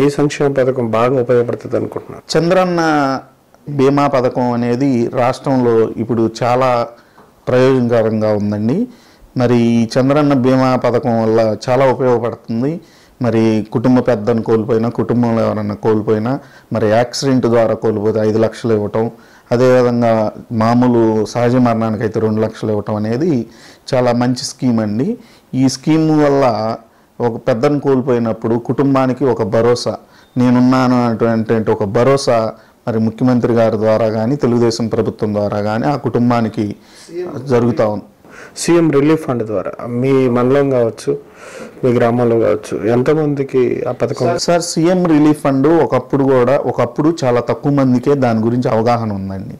ఏ సంక్షేమ పథకం బాగా ఉపయోగపడుతుంది అనుకుంటున్నారు? చంద్రన్న బీమా పథకం అనేది రాష్ట్రంలో ఇప్పుడు చాలా ప్రయోజనకరంగా ఉందండి. మరి చంద్రన్న బీమా పథకం వల్ల చాలా ఉపయోగపడుతుంది. మరి కుటుంబ పెద్దను కోల్పోయినా, కుటుంబంలో ఎవరైనా కోల్పోయినా, మరి యాక్సిడెంట్ ద్వారా కోల్పోతే 5 లక్షలు ఇవ్వటం, అదేవిధంగా మామూలు సహజ మరణానికి అయితే 2 లక్షలు ఇవ్వటం అనేది చాలా మంచి స్కీమ్ అండి. ఈ స్కీమ్ వల్ల ఒక పెద్దను కోల్పోయినప్పుడు కుటుంబానికి ఒక భరోసా, నేనున్నాను అటువంటి ఒక భరోసా మరి ముఖ్యమంత్రి గారి ద్వారా కానీ, తెలుగుదేశం ప్రభుత్వం ద్వారా కానీ ఆ కుటుంబానికి జరుగుతూ ఉంది. సీఎం రిలీఫ్ ఫండ్ ద్వారా మీ మండలం కావచ్చు, మీ గ్రామంలో కావచ్చు, ఎంతమందికి ఆ పథకం? సార్, సీఎం రిలీఫ్ ఫండ్ ఒకప్పుడు చాలా తక్కువ మందికే దాని గురించి అవగాహన ఉందండి.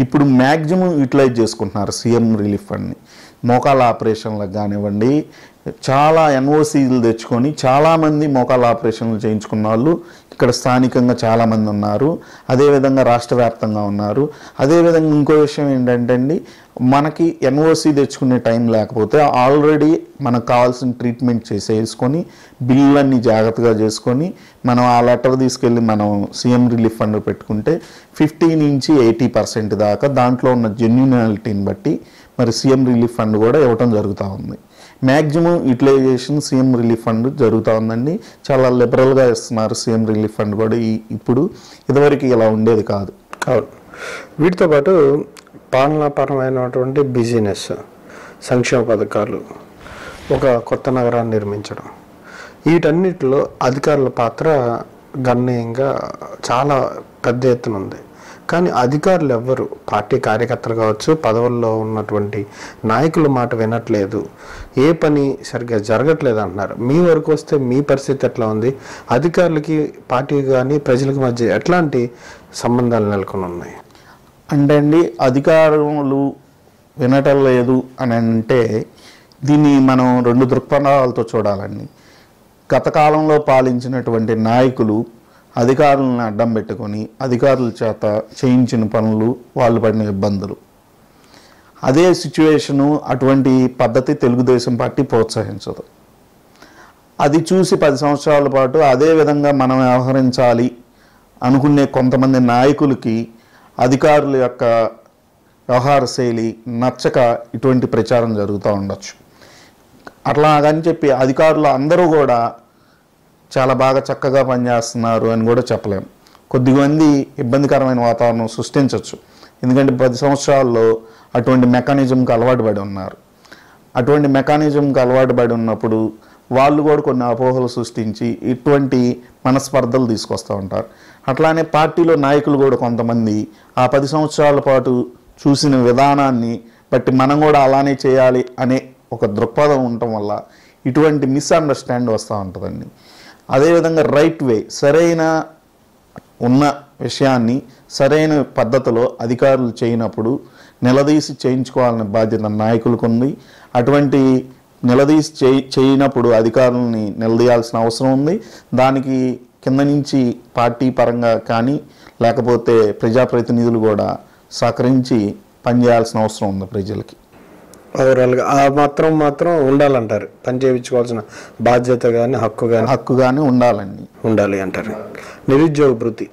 ఇప్పుడు మ్యాక్సిమం యూటిలైజ్ చేసుకుంటున్నారు సీఎం రిలీఫ్ ఫండ్ని. మోకాళ్ళ ఆపరేషన్లకు కానివ్వండి, చాలా ఎన్ఓసీలు తెచ్చుకొని చాలామంది మోకాళ్ళ ఆపరేషన్లు చేయించుకున్న వాళ్ళు ఇక్కడ స్థానికంగా చాలామంది ఉన్నారు. అదేవిధంగా రాష్ట్ర వ్యాప్తంగా ఉన్నారు. అదేవిధంగా ఇంకో విషయం ఏంటంటే అండి, మనకి ఎన్ఓసీ తెచ్చుకునే టైం లేకపోతే ఆల్రెడీ మనకు కావాల్సిన ట్రీట్మెంట్ చేసేసుకొని బిల్లులన్నీ జాగ్రత్తగా చేసుకొని మనం ఆ లెటర్ తీసుకెళ్ళి మనం సీఎం రిలీఫ్ ఫండ్ పెట్టుకుంటే 50 నుంచి 80% దాకా దాంట్లో ఉన్న జెన్యూనాలిటీని బట్టి మరి సీఎం రిలీఫ్ ఫండ్ కూడా ఇవ్వటం జరుగుతూ ఉంది. Maximum utilization CM relief fund జరుగుతూ ఉందండి. చాలా లిబరల్గా ఇస్తున్నారు సీఎం రిలీఫ్ ఫండ్ కూడా. ఇప్పుడు ఇదివరకు ఇలా ఉండేది కాదు. వీటితో పాటు పాలనాపరమైనటువంటి బిజినెస్, సంక్షేమ పథకాలు, ఒక కొత్త నగరాన్ని నిర్మించడం, వీటన్నిటిలో అధికారుల పాత్ర గణనీయంగా చాలా పెద్ద ఎత్తున ఉంది. కానీ అధికారులు ఎవ్వరు, పార్టీ కార్యకర్తలు కావచ్చు, పదవుల్లో ఉన్నటువంటి నాయకుల మాట వినట్లేదు, ఏ పని సరిగ్గా జరగట్లేదు అంటున్నారు. మీ వరకు వస్తే మీ పరిస్థితి ఎట్లా ఉంది? అధికారులకి పార్టీ కానీ ప్రజలకు మధ్య ఎట్లాంటి సంబంధాలు నెలకొని ఉన్నాయి? అంటే అండి, అధికారులు వినటం లేదు అని అంటే దీన్ని మనం 2 దృక్పథాలతో చూడాలండి. గత కాలంలో పాలించినటువంటి నాయకులు అధికారులను అడ్డం పెట్టుకొని అధికారుల చేత చేయించిన పనులు, వాళ్ళు పడిన ఇబ్బందులు, అదే సిచ్యువేషను, అటువంటి పద్ధతి తెలుగుదేశం పార్టీ ప్రోత్సహించదు. అది చూసి 10 సంవత్సరాల పాటు అదే విధంగా మనం వ్యవహరించాలి అనుకునే కొంతమంది నాయకులకి అధికారుల యొక్క వ్యవహార శైలి నచ్చక ఇటువంటి ప్రచారం జరుగుతూ ఉండొచ్చు. అట్లాగని చెప్పి అధికారులు అందరూ కూడా చాలా బాగా చక్కగా పనిచేస్తున్నారు అని కూడా చెప్పలేము. కొద్దిమంది ఇబ్బందికరమైన వాతావరణం సృష్టించవచ్చు. ఎందుకంటే 10 సంవత్సరాల్లో అటువంటి మెకానిజంకి అలవాటు పడి ఉన్నారు. అటువంటి మెకానిజంకి అలవాటు పడి ఉన్నప్పుడు వాళ్ళు కూడా కొన్ని అపోహలు సృష్టించి ఇటువంటి మనస్పర్ధలు తీసుకొస్తూ ఉంటారు. అట్లానే పార్టీలో నాయకులు కూడా కొంతమంది ఆ 10 సంవత్సరాల పాటు చూసిన విధానాన్ని బట్టి మనం కూడా అలానే చేయాలి అనే ఒక దృక్పథం ఉండటం వల్ల ఇటువంటి మిస్అండర్స్టాండ్ వస్తూ ఉంటుందండి. అదేవిధంగా రైట్ వే, సరైన ఉన్న విషయాన్ని సరైన పద్ధతిలో అధికారులు చేయనప్పుడు నిలదీసి చేయించుకోవాలనే బాధ్యత నాయకులకు ఉంది. అటువంటి నిలదీసి చేయనప్పుడు అధికారులని నిలదీయాల్సిన అవసరం ఉంది. దానికి కింద నుంచి పార్టీ పరంగా కానీ లేకపోతే ప్రజాప్రతినిధులు కూడా సహకరించి పనిచేయాల్సిన అవసరం ఉంది ప్రజలకి. ఓవరాల్గా ఆ మాత్రం ఉండాలంటారు, పని చేయించుకోవాల్సిన బాధ్యత కానీ హక్కు కానీ ఉండాలి అంటారు. నిరుద్యోగ భృతి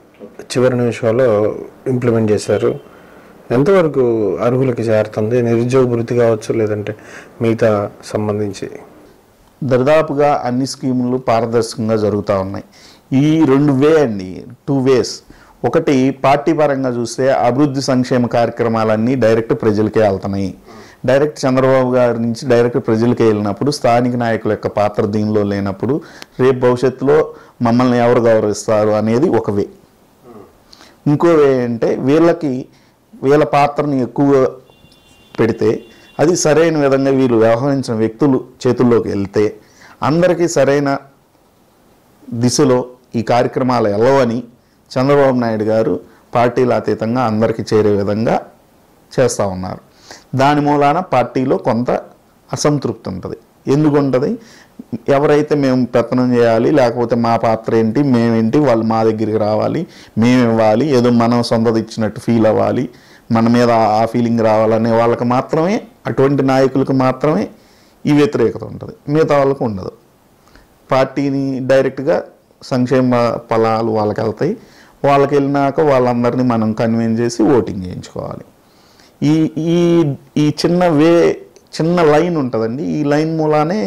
చివరి నిమిషంలో ఇంప్లిమెంట్ చేశారు. ఎంతవరకు అర్హులకి చేరుతుంది నిరుద్యోగ భృతి కావచ్చు, లేదంటే మిగతా సంబంధించి? దరిదాపుగా అన్ని స్కీములు పారదర్శకంగా జరుగుతూ ఉన్నాయి. ఈ 2 వేస్. ఒకటి, పార్టీ పరంగా చూస్తే అభివృద్ధి సంక్షేమ కార్యక్రమాలన్నీ డైరెక్ట్ ప్రజలకే వెళ్తున్నాయి. డైరెక్ట్ చంద్రబాబు గారి నుంచి డైరెక్ట్ ప్రజలకే వెళ్ళినప్పుడు స్థానిక నాయకుల యొక్క పాత్ర దీనిలో లేనప్పుడు రేపు భవిష్యత్తులో మమ్మల్ని ఎవరు గౌరవిస్తారు అనేది ఒక వే. ఇంకో వే అంటే వీళ్ళ పాత్రని ఎక్కువ పెడితే అది సరైన విధంగా వీళ్ళు వ్యవహరించిన వ్యక్తులు చేతుల్లోకి వెళ్తే అందరికీ సరైన దిశలో ఈ కార్యక్రమాలు వెళ్ళవని చంద్రబాబు నాయుడు గారు పార్టీల అతీతంగా అందరికీ చేరే విధంగా చేస్తూ ఉన్నారు. దాని మూలాన పార్టీలో కొంత అసంతృప్తి ఉంటుంది. ఎందుకు ఉంటుంది? ఎవరైతే మేము పెత్తనం చేయాలి, లేకపోతే మా పాత్ర ఏంటి, మేమేంటి, వాళ్ళు మా దగ్గరికి రావాలి, మేము ఇవ్వాలి, ఏదో మనం సొంతది ఇచ్చినట్టు ఫీల్ అవ్వాలి, మన మీద ఆ ఫీలింగ్ రావాలనే వాళ్ళకి మాత్రమే, అటువంటి నాయకులకు మాత్రమే ఈ వ్యతిరేకత ఉంటుంది. మిగతా వాళ్ళకు ఉండదు. పార్టీని డైరెక్ట్గా సంక్షేమ ఫలాలు వాళ్ళకి వెళ్తాయి. వాళ్ళకి వెళ్ళినాక వాళ్ళందరినీ మనం కన్విన్స్ చేసి ఓటింగ్ చేయించుకోవాలి. ఈ చిన్న లైన్ ఉంటుందండి. ఈ లైన్ మూలానే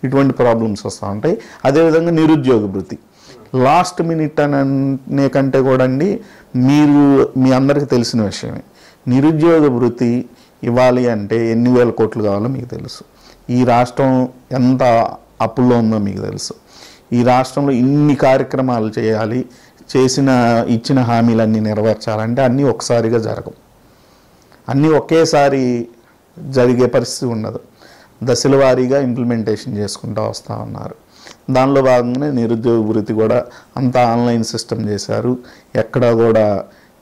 ఇటువంటి ప్రాబ్లమ్స్ వస్తూ ఉంటాయి. అదేవిధంగా నిరుద్యోగ భృతి లాస్ట్ మినిట్ అనే కంటే కూడా అండి, మీ అందరికీ తెలిసిన విషయమే. నిరుద్యోగ భృతి ఇవ్వాలి అంటే ఎన్ని వేల కోట్లు కావాలో మీకు తెలుసు. ఈ రాష్ట్రం ఎంత అప్పుల్లో ఉందో మీకు తెలుసు. ఈ రాష్ట్రంలో ఇన్ని కార్యక్రమాలు చేయాలి, ఇచ్చిన హామీలన్నీ నెరవేర్చాలంటే అన్నీ ఒకసారిగా జరగవు. అన్నీ ఒకేసారి జరిగే పరిస్థితి ఉండదు. దశల వారీగా ఇంప్లిమెంటేషన్ చేసుకుంటూ వస్తూ ఉన్నారు. దానిలో భాగంగానే నిరుద్యోగ భృతి కూడా అంతా ఆన్లైన్ సిస్టమ్ చేశారు. ఎక్కడా కూడా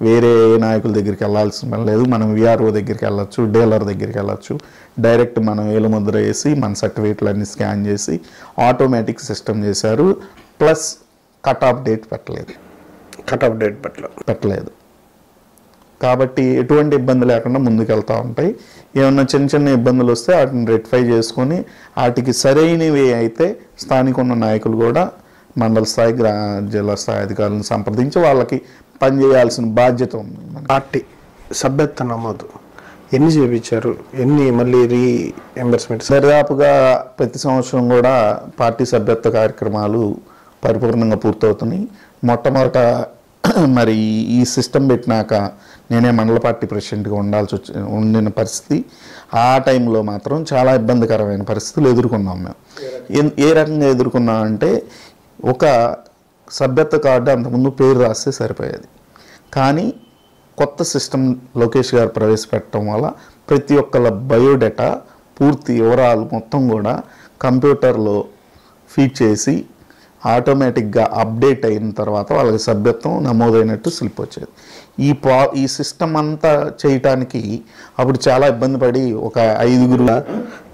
వేరే నాయకుల దగ్గరికి వెళ్ళాల్సిన పని లేదు. మనం విఆర్ఓ దగ్గరికి వెళ్ళచ్చు, డీలర్ దగ్గరికి వెళ్ళచ్చు. డైరెక్ట్ మనం వేలుముద్ర వేసి మన సర్టిఫికేట్లన్నీ స్కాన్ చేసి ఆటోమేటిక్ సిస్టమ్ చేశారు. ప్లస్ కట్ ఆఫ్ డేట్ పెట్టలేదు. కాబట్టి ఎటువంటి ఇబ్బంది లేకుండా ముందుకెళ్తూ ఉంటాయి. ఏమన్నా చిన్న ఇబ్బందులు వస్తే వాటిని రెక్టిఫై చేసుకొని వాటికి సరైనవి అయితే స్థానిక ఉన్న నాయకులు కూడా మండల స్థాయి జిల్లా స్థాయి అధికారులను సంప్రదించి వాళ్ళకి పనిచేయాల్సిన బాధ్యత ఉంది. పార్టీ సభ్యత్వ నమోదు ఎన్ని చేయించారు, ఎన్ని మళ్ళీ రీఎంబర్స్మెంట్? దరిదాపుగా ప్రతి సంవత్సరం కూడా పార్టీ సభ్యత్వ కార్యక్రమాలు పరిపూర్ణంగా పూర్తవుతున్నాయి. మొట్టమొదట మరి ఈ సిస్టమ్ పెట్టినాక నేనే మండల పార్టీ ప్రెసిడెంట్గా ఉండిన పరిస్థితి. ఆ టైంలో మాత్రం చాలా ఇబ్బందికరమైన పరిస్థితులు ఎదుర్కొన్నాం మేము. ఏ రకంగా ఎదుర్కొన్నామంటే, ఒక సభ్యత్వ కార్డు అంతకుముందు పేరు రాస్తే సరిపోయేది. కానీ కొత్త సిస్టమ్ లోకేష్ గారు ప్రవేశపెట్టడం వల్ల ప్రతి ఒక్కళ్ళ బయోడేటా పూర్తి వివరాలు మొత్తం కూడా కంప్యూటర్లో ఫీడ్ చేసి ఆటోమేటిక్గా అప్డేట్ అయిన తర్వాత వాళ్ళకి సభ్యత్వం నమోదైనట్టు స్లిప్ వచ్చేది. ఈ సిస్టమ్ అంతా చేయటానికి అప్పుడు చాలా ఇబ్బంది పడి ఒక 5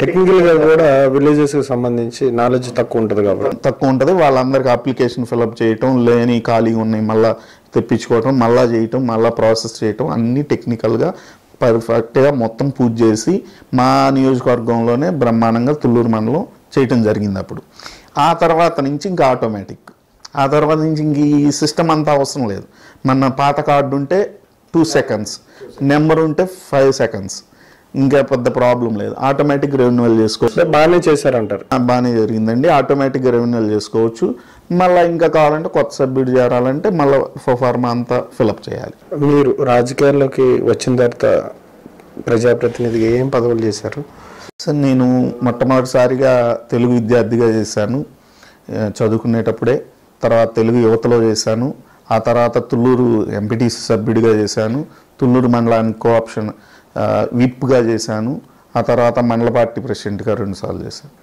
టెక్నికల్గా కూడా విలేజెస్కి సంబంధించి నాలెడ్జ్ తక్కువ ఉంటుంది. వాళ్ళందరికీ అప్లికేషన్ ఫిలప్ చేయటం, లేని ఖాళీగా ఉన్నాయి మళ్ళీ తెప్పించుకోవటం, మళ్ళీ చేయటం, మళ్ళీ ప్రాసెస్ చేయటం అన్నీ టెక్నికల్గా పర్ఫెక్ట్గా మొత్తం పూజ చేసి మా నియోజకవర్గంలోనే బ్రహ్మాండంగా తుళ్ళూరు మండలం చేయటం జరిగింది. అప్పుడు ఆ తర్వాత నుంచి ఇంకా ఆటోమేటిక్, ఆ తర్వాత నుంచి ఇంక ఈ సిస్టమ్ అంతా అవసరం లేదు. మన పాత కార్డు ఉంటే 2 seconds, నెంబర్ ఉంటే 5 seconds, ఇంకా పెద్ద ప్రాబ్లం లేదు. ఆటోమేటిక్ రెన్యువల్ చేసుకోవచ్చు. బాగానే చేశారంటారు? బాగానే జరిగిందండి. ఆటోమేటిక్గా రెన్యువల్ చేసుకోవచ్చు. మళ్ళీ ఇంకా కావాలంటే కొత్త సభ్యుడు చేరాలంటే మళ్ళీ ఫార్మా అంతా ఫిలప్ చేయాలి. మీరు రాజకీయాల్లోకి వచ్చిన తర్వాత ప్రజాప్రతినిధిగా ఏం పదవులు చేశారు? సార్ నేను మొట్టమొదటిసారిగా తెలుగు విద్యార్థిగా చేశాను చదువుకునేటప్పుడే. తర్వాత తెలుగు యువతలో చేశాను. ఆ తర్వాత తుళ్ళూరు ఎంపీటీసీ సభ్యుడిగా చేశాను. తుళ్ళూరు మండలానికి కోఆప్షన్ విప్గా చేశాను. ఆ తర్వాత మండల పార్టీ ప్రెసిడెంట్గా 2 సార్లు చేశాను.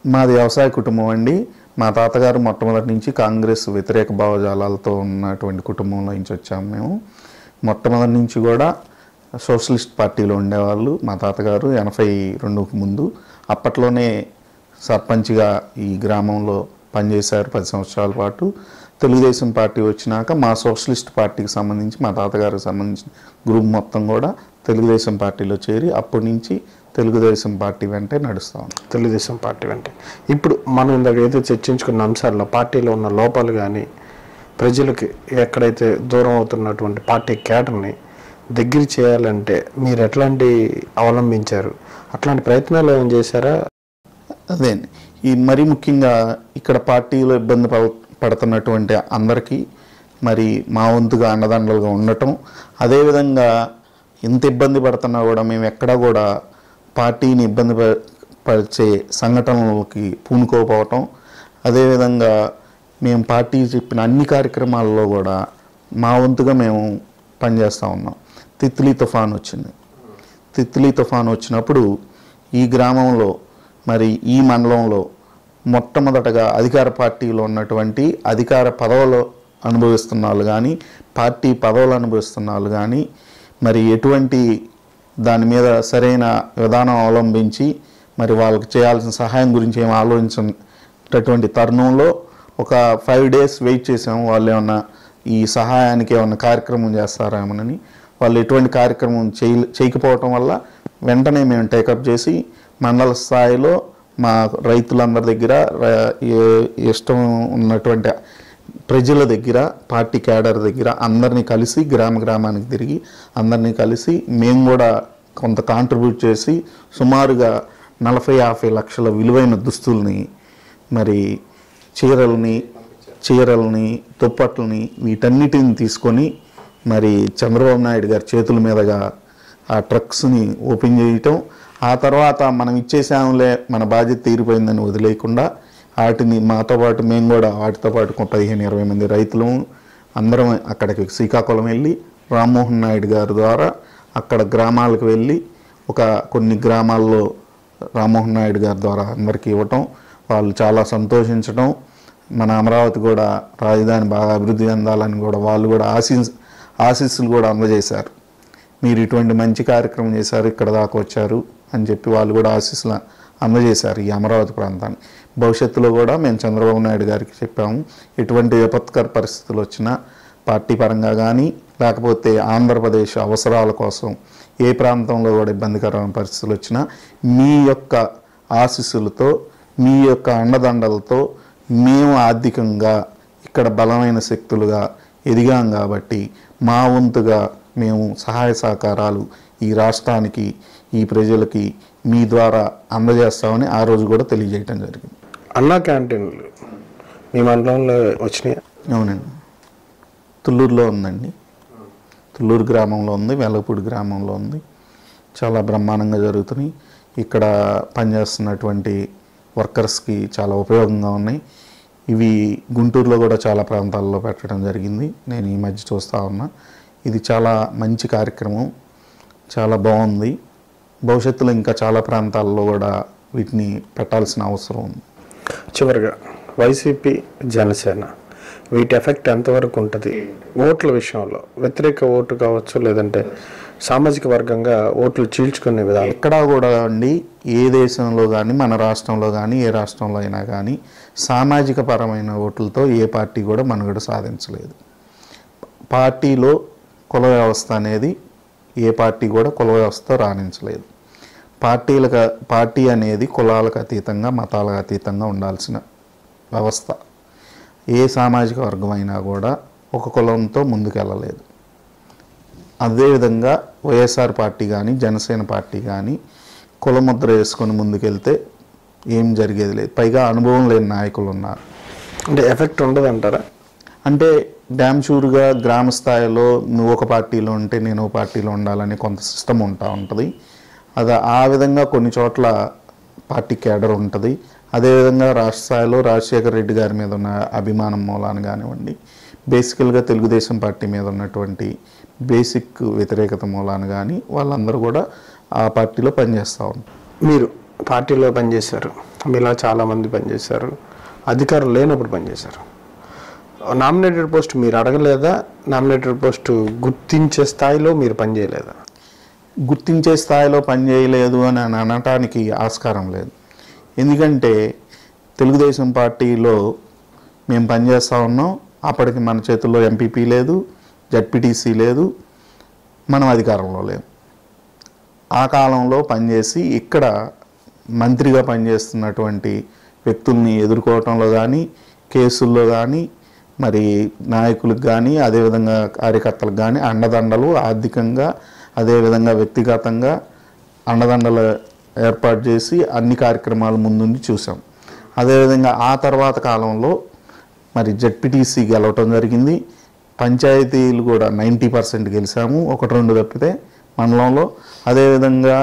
మాది వ్యవసాయ కుటుంబం అండి. మా తాతగారు మొట్టమొదటి నుంచి కాంగ్రెస్ వ్యతిరేక భావజాలాలతో ఉన్నటువంటి కుటుంబంలో నుంచి వచ్చాము మేము. మొట్టమొదటి నుంచి కూడా సోషలిస్ట్ పార్టీలో ఉండేవాళ్ళు మా తాతగారు 82కు ముందు. అప్పట్లోనే సర్పంచ్గా ఈ గ్రామంలో పనిచేశారు 10 సంవత్సరాల పాటు. తెలుగుదేశం పార్టీ వచ్చినాక మా సోషలిస్ట్ పార్టీకి సంబంధించి మా తాతగారికి సంబంధించిన గ్రూప్ మొత్తం కూడా తెలుగుదేశం పార్టీలో చేరి అప్పటి నుంచి తెలుగుదేశం పార్టీ వెంటే నడుస్తాం. తెలుగుదేశం పార్టీ వెంటే ఇప్పుడు మనం ఇందాక ఏదో చర్చించుకున్న అంశాల్లో పార్టీలో ఉన్న లోపాలు కానీ ప్రజలకి ఎక్కడైతే దూరం అవుతున్నటువంటి పార్టీ కేడర్ని దగ్గర చేయాలంటే మీరు ఎట్లాంటి అవలంబించారు? అట్లాంటి ప్రయత్నాలు ఏం చేశారా? అదే ఈ మరీ ముఖ్యంగా ఇక్కడ పార్టీలో ఇబ్బంది పడుతున్నటువంటి అందరికీ మరి మా వంతుగా అండదండలుగా ఉండటం, అదేవిధంగా ఇంత ఇబ్బంది పడుతున్నా కూడా మేము ఎక్కడా కూడా పార్టీని ఇబ్బంది పరిచే సంఘటనలకి పూనుకోపోవటం, అదేవిధంగా మేము పార్టీ చెప్పిన అన్ని కార్యక్రమాల్లో కూడా మా వంతుగా మేము పనిచేస్తూ ఉన్నాం. తిత్లీ తుఫాన్ వచ్చింది. తిత్లీ తుఫాన్ వచ్చినప్పుడు ఈ గ్రామంలో మరి ఈ మండలంలో మొట్టమొదటగా అధికార పార్టీలో ఉన్నటువంటి అధికార పదవులు అనుభవిస్తున్న వాళ్ళు కానీ పార్టీ పదవులు అనుభవిస్తున్న వాళ్ళు కానీ మరి ఎటువంటి దాని మీద సరైన విధానం అవలంబించి మరి వాళ్ళకి చేయాల్సిన సహాయం గురించి ఏమి ఆలోచించినటువంటి తరుణంలో ఒక 5 days వెయిట్ చేసాము. వాళ్ళు ఏమన్నా ఈ సహాయానికి ఏమన్నా కార్యక్రమం చేస్తారేమోనని. వాళ్ళు ఎటువంటి కార్యక్రమం చేయకపోవటం వల్ల వెంటనే మేము టేకప్ చేసి మండల స్థాయిలో మా రైతులందరి దగ్గర ఇష్టం ఉన్నటువంటి ప్రజల దగ్గర పార్టీ క్యాడర్ దగ్గర అందరినీ కలిసి గ్రామానికి తిరిగి అందరినీ కలిసి మేము కూడా కొంత కాంట్రిబ్యూట్ చేసి సుమారుగా 40-50 లక్షల విలువైన దుస్తుల్ని మరి చీరల్ని దుప్పట్లని వీటన్నిటిని తీసుకొని మరి చంద్రబాబు నాయుడు గారి చేతుల మీదుగా ఆ ట్రక్స్ని ఓపెన్ చేయటం, ఆ తర్వాత మనం ఇచ్చేసాములే మన బాధ్యత తీరిపోయిందని వదిలేయకుండా వాటిని మాతో పాటు మేము కూడా వాటితో పాటు 15-20 మంది రైతులు అందరం అక్కడికి శ్రీకాకుళం వెళ్ళి రామ్మోహన్ నాయుడు గారి ద్వారా అక్కడ గ్రామాలకు వెళ్ళి కొన్ని గ్రామాల్లో రామ్మోహన్ నాయుడు గారి ద్వారా అందరికీ ఇవ్వటం, వాళ్ళు చాలా సంతోషించడం, మన అమరావతి కూడా రాజధాని బాగా అభివృద్ధి చెందాలని కూడా వాళ్ళు కూడా ఆశీస్సులు కూడా అందజేశారు. మీరు ఇటువంటి మంచి కార్యక్రమం చేశారు, ఇక్కడ దాకా వచ్చారు అని చెప్పి వాళ్ళు కూడా ఆశీస్సులు అందజేశారు ఈ అమరావతి ప్రాంతాన్ని. భవిష్యత్తులో కూడా మేము చంద్రబాబు నాయుడు గారికి చెప్పాము, ఎటువంటి విపత్కర పరిస్థితులు వచ్చినా పార్టీ పరంగా కానీ లేకపోతే ఆంధ్రప్రదేశ్ అవసరాల కోసం ఏ ప్రాంతంలో కూడా ఇబ్బందికరమైన పరిస్థితులు వచ్చినా మీ యొక్క ఆశీస్సులతో మీ యొక్క అండదండలతో మేము ఆర్థికంగా ఇక్కడ బలమైన శక్తులుగా ఎదిగాం కాబట్టి మా వంతుగా మేము సహాయ సహకారాలు ఈ రాష్ట్రానికి ఈ ప్రజలకి మీ ద్వారా అందజేస్తామని ఆ రోజు కూడా తెలియజేయటం జరిగింది. అన్నా క్యాంటీన్లు మీ మండలంలో వచ్చినాయి? అవునండి, తుళ్ళూరులో ఉందండి. తుళ్ళూరు గ్రామంలో ఉంది, వెలగపూడి గ్రామంలో ఉంది. చాలా బ్రహ్మాండంగా జరుగుతున్నాయి. ఇక్కడ పనిచేస్తున్నటువంటి వర్కర్స్కి చాలా ఉపయోగంగా ఉన్నాయి. ఇవి గుంటూరులో కూడా చాలా ప్రాంతాల్లో పెట్టడం జరిగింది. నేను ఈ మధ్య చూస్తూ ఉన్నా. ఇది చాలా మంచి కార్యక్రమం, చాలా బాగుంది. భవిష్యత్తులో ఇంకా చాలా ప్రాంతాల్లో కూడా వీటిని పెట్టాల్సిన అవసరం ఉంది. చివరిగా వైసీపీ జనసేన వీటి ఎఫెక్ట్ ఎంతవరకు ఉంటుంది ఓట్ల విషయంలో? వ్యతిరేక ఓటు కావచ్చు, లేదంటే సామాజిక వర్గంగా ఓట్లు చీల్చుకునే విధానం ఎక్కడా కూడా అండి, ఏ దేశంలో కానీ మన రాష్ట్రంలో కానీ ఏ రాష్ట్రంలో అయినా కానీ సామాజిక పరమైన ఓట్లతో ఏ పార్టీ కూడా మనుగడ సాధించలేదు. పార్టీలో కుల వ్యవస్థ అనేది ఏ పార్టీ కూడా కుల వ్యవస్థతో రాణించలేదు. పార్టీ అనేది కులాలకు అతీతంగా మతాలకు అతీతంగా ఉండాల్సిన వ్యవస్థ. ఏ సామాజిక వర్గం అయినా కూడా ఒక కులంతో ముందుకెళ్ళలేదు. అదేవిధంగా వైఎస్ఆర్ పార్టీ కానీ జనసేన పార్టీ కానీ కులముద్ర వేసుకొని ముందుకెళ్తే ఏం జరిగేది లేదు. పైగా అనుభవం లేని నాయకులు ఉన్నారు. అంటే ఎఫెక్ట్ ఉండదు అంటారా? అంటే డ్యామ్ షూర్గా గ్రామ స్థాయిలో నువ్వు ఒక పార్టీలో ఉంటే నేను ఒక పార్టీలో ఉండాలని కొంత సిస్టమ్ ఉంటుంది. అది ఆ విధంగా కొన్ని చోట్ల పార్టీ కేడర్ ఉంటుంది. అదేవిధంగా రాష్ట్ర స్థాయిలో రాజశేఖర రెడ్డి గారి మీద ఉన్న అభిమానం మూలాన కానివ్వండి, బేసికల్గా తెలుగుదేశం పార్టీ మీద ఉన్నటువంటి బేసిక్ వ్యతిరేకత మూలాన కానీ వాళ్ళందరూ కూడా ఆ పార్టీలో పనిచేస్తూ ఉంటారు. మీరు పార్టీలో పనిచేశారు, మీలా చాలామంది పనిచేశారు, అధికారం లేనప్పుడు పనిచేశారు. నామినేటెడ్ పోస్ట్ మీరు అడగలేదా? నామినేటెడ్ పోస్ట్ గుర్తించే స్థాయిలో మీరు పనిచేయలేదా? గుర్తించే స్థాయిలో పనిచేయలేదు అని అనటానికి ఆస్కారం లేదు. ఎందుకంటే తెలుగుదేశం పార్టీలో మేము పనిచేస్తూ ఉన్నాం. అప్పటికి మన చేతుల్లో ఎంపీపీ లేదు, జడ్పీటీసీ లేదు, మనం అధికారంలో లేము. ఆ కాలంలో పనిచేసి ఇక్కడ మంత్రిగా పనిచేస్తున్నటువంటి వ్యక్తుల్ని ఎదుర్కోవటంలో కానీ, కేసుల్లో కానీ, మరి నాయకులకు కానీ, అదేవిధంగా కార్యకర్తలకు కానీ అండదండలు ఆర్థికంగా, అదేవిధంగా వ్యక్తిగతంగా అండదండలు ఏర్పాటు చేసి అన్ని కార్యక్రమాలు ముందుండి చూసాం. అదేవిధంగా ఆ తర్వాత కాలంలో మరి జడ్పీటీసీ గెలవటం జరిగింది. పంచాయతీలు కూడా 90% గెలిచాము, 1-2 తప్పితే మండలంలో. అదేవిధంగా